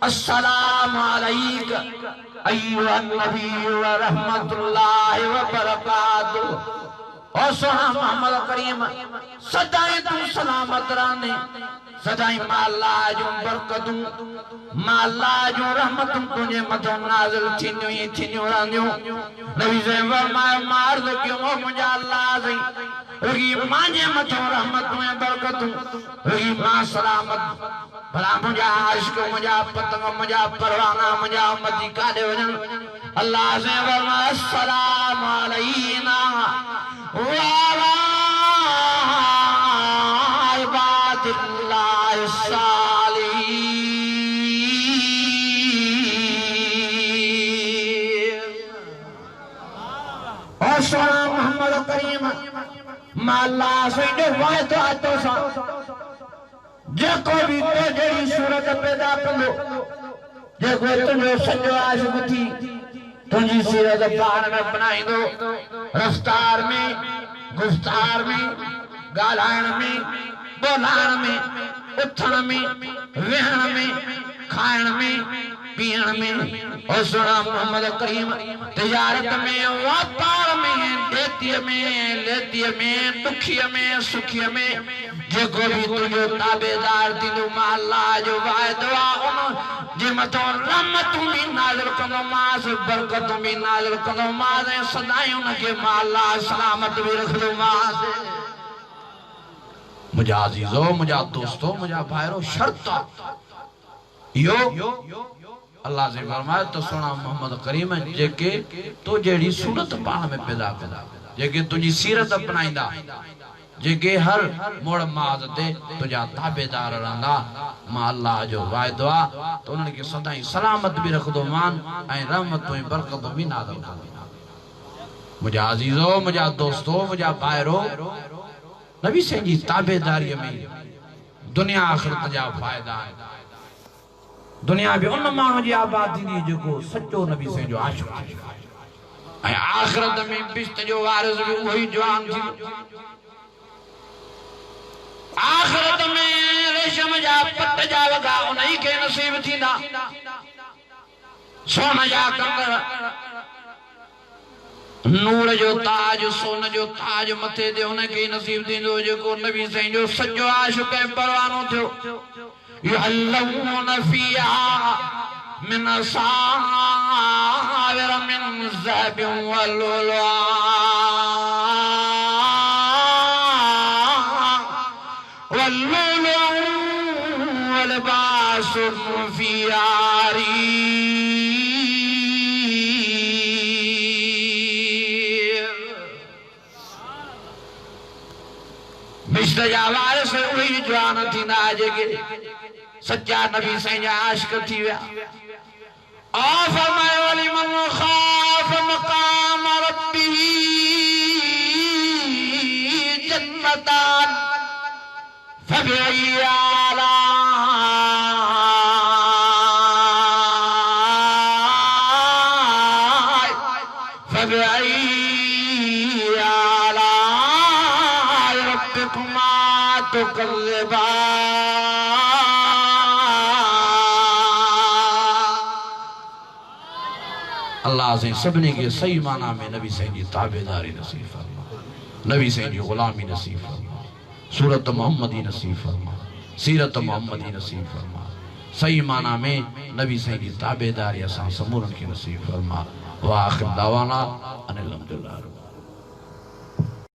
अस्सलाम अलैका अय्युहन नबी व रहमतुल्लाहि व बरकातहू। और सोना मोहम्मद करीम सदाई तू सलामत रहने सदाई माला जो बरकतू माला जो रहमत तुझे मथो नाज़िल थीनियो रहंदियूं। नबी से फरमायो मार दो क्यों मुझे अल्लाह से रगी मांजे मथो रहमत में बरकतू रगी मां सलामत भला मुझा आशिक मुझा पतंग मुझा परवाना मुझा उम्मती कादे वजन। अल्लाह से फरमाया अस्सलाम अलैना व अला इबादिल्लाहि सालिहीन। और सोना मोहम्मद करीम माला से जो वायदो आतो सा जेको भी तो जेड़ी सूरत पैदा कंदो जेको तुझो सजो आशिक थी तुझी सीरत पार में बनाई दो रफ्तार में गुफ्तार में गालान में बोलान में उठन में वेहन में खान में पीण में। और सुना मोहम्मद करीम तिजारत में व्यापार में देती में लेती में दुखिया में सुखिया में जेको भी तुझो ताबेदार थींदो मां अल्लाह जो वायदो उन जे मथो रहमत भी नाज़िल कंदो मास बरकत भी नाज़िल कंदो मास सदाई उनके मां अल्लाह सलामत भी रखदो मास। मुझा अजीजो मुझा दोस्तों मुझा भाइरो शर्त यो अल्लाह से फरमाया तो सुना मोहम्मद करीम जेके तो जेड़ी सूरत पाण में पैदा कंदा जेके तुझी सीरत अपनाइंदा जेके हर मोड़ माज ते तुझा ताबेदार रहंदा मां अल्लाह जो वायदो आ तो उन्हनि खे सदाई सलामत भी रखदो मान ऐं रहमत ऐं बरकत भी नाज़िल कंदो। मुझा अजीजो मुझा दोस्तों मुझा भाइरो नबी से जी ताबेदारी में दुनिया आखिरत जा फायदा है। दुनिया भी उन मानू जी आबादी दी जेको सच्चो नबी से जो आशिक ऐं आखिरत में बिश्त जो वारिस भी वही जवान थी। आखिरत में रेशम जा पट जा वगा उन्हीं के नसीब थींदा सोन जा कंगड़ नूर जो ताज सोन जो ताज मथे दे उनके नसीब थींदो जेको नबी से जो सच्चो आशिक ऐं परवानो थियो। युहल्लून फीहा मिन असाविर मिन ज़हबिन व लुलुआ व लुलुआ व लिबासुन फीहा बिश्त जा वारिस उही जवान थींदा जेके सच्चा नबी से आशिक थी विया। और फरमायो लिमन खाफ मकाम रब्बिही जन्नतान फबिअय्यि आलाइ रब्बिकुमा तुकज़्ज़िबान। अल्लाह से सबने के सही माना में नबी से जी ताबेदारी नसीब फरमा नबी से जी गुलामी नसीब फरमा सूरत मोहम्मदी नसीब फरमा सीरत मोहम्मदी नसीब फरमा सही माना में नबी से जी ताबेदारी असां समूरन के नसीब फरमा। व आखिर दावाना अनिल हम्दुलिल्लाह।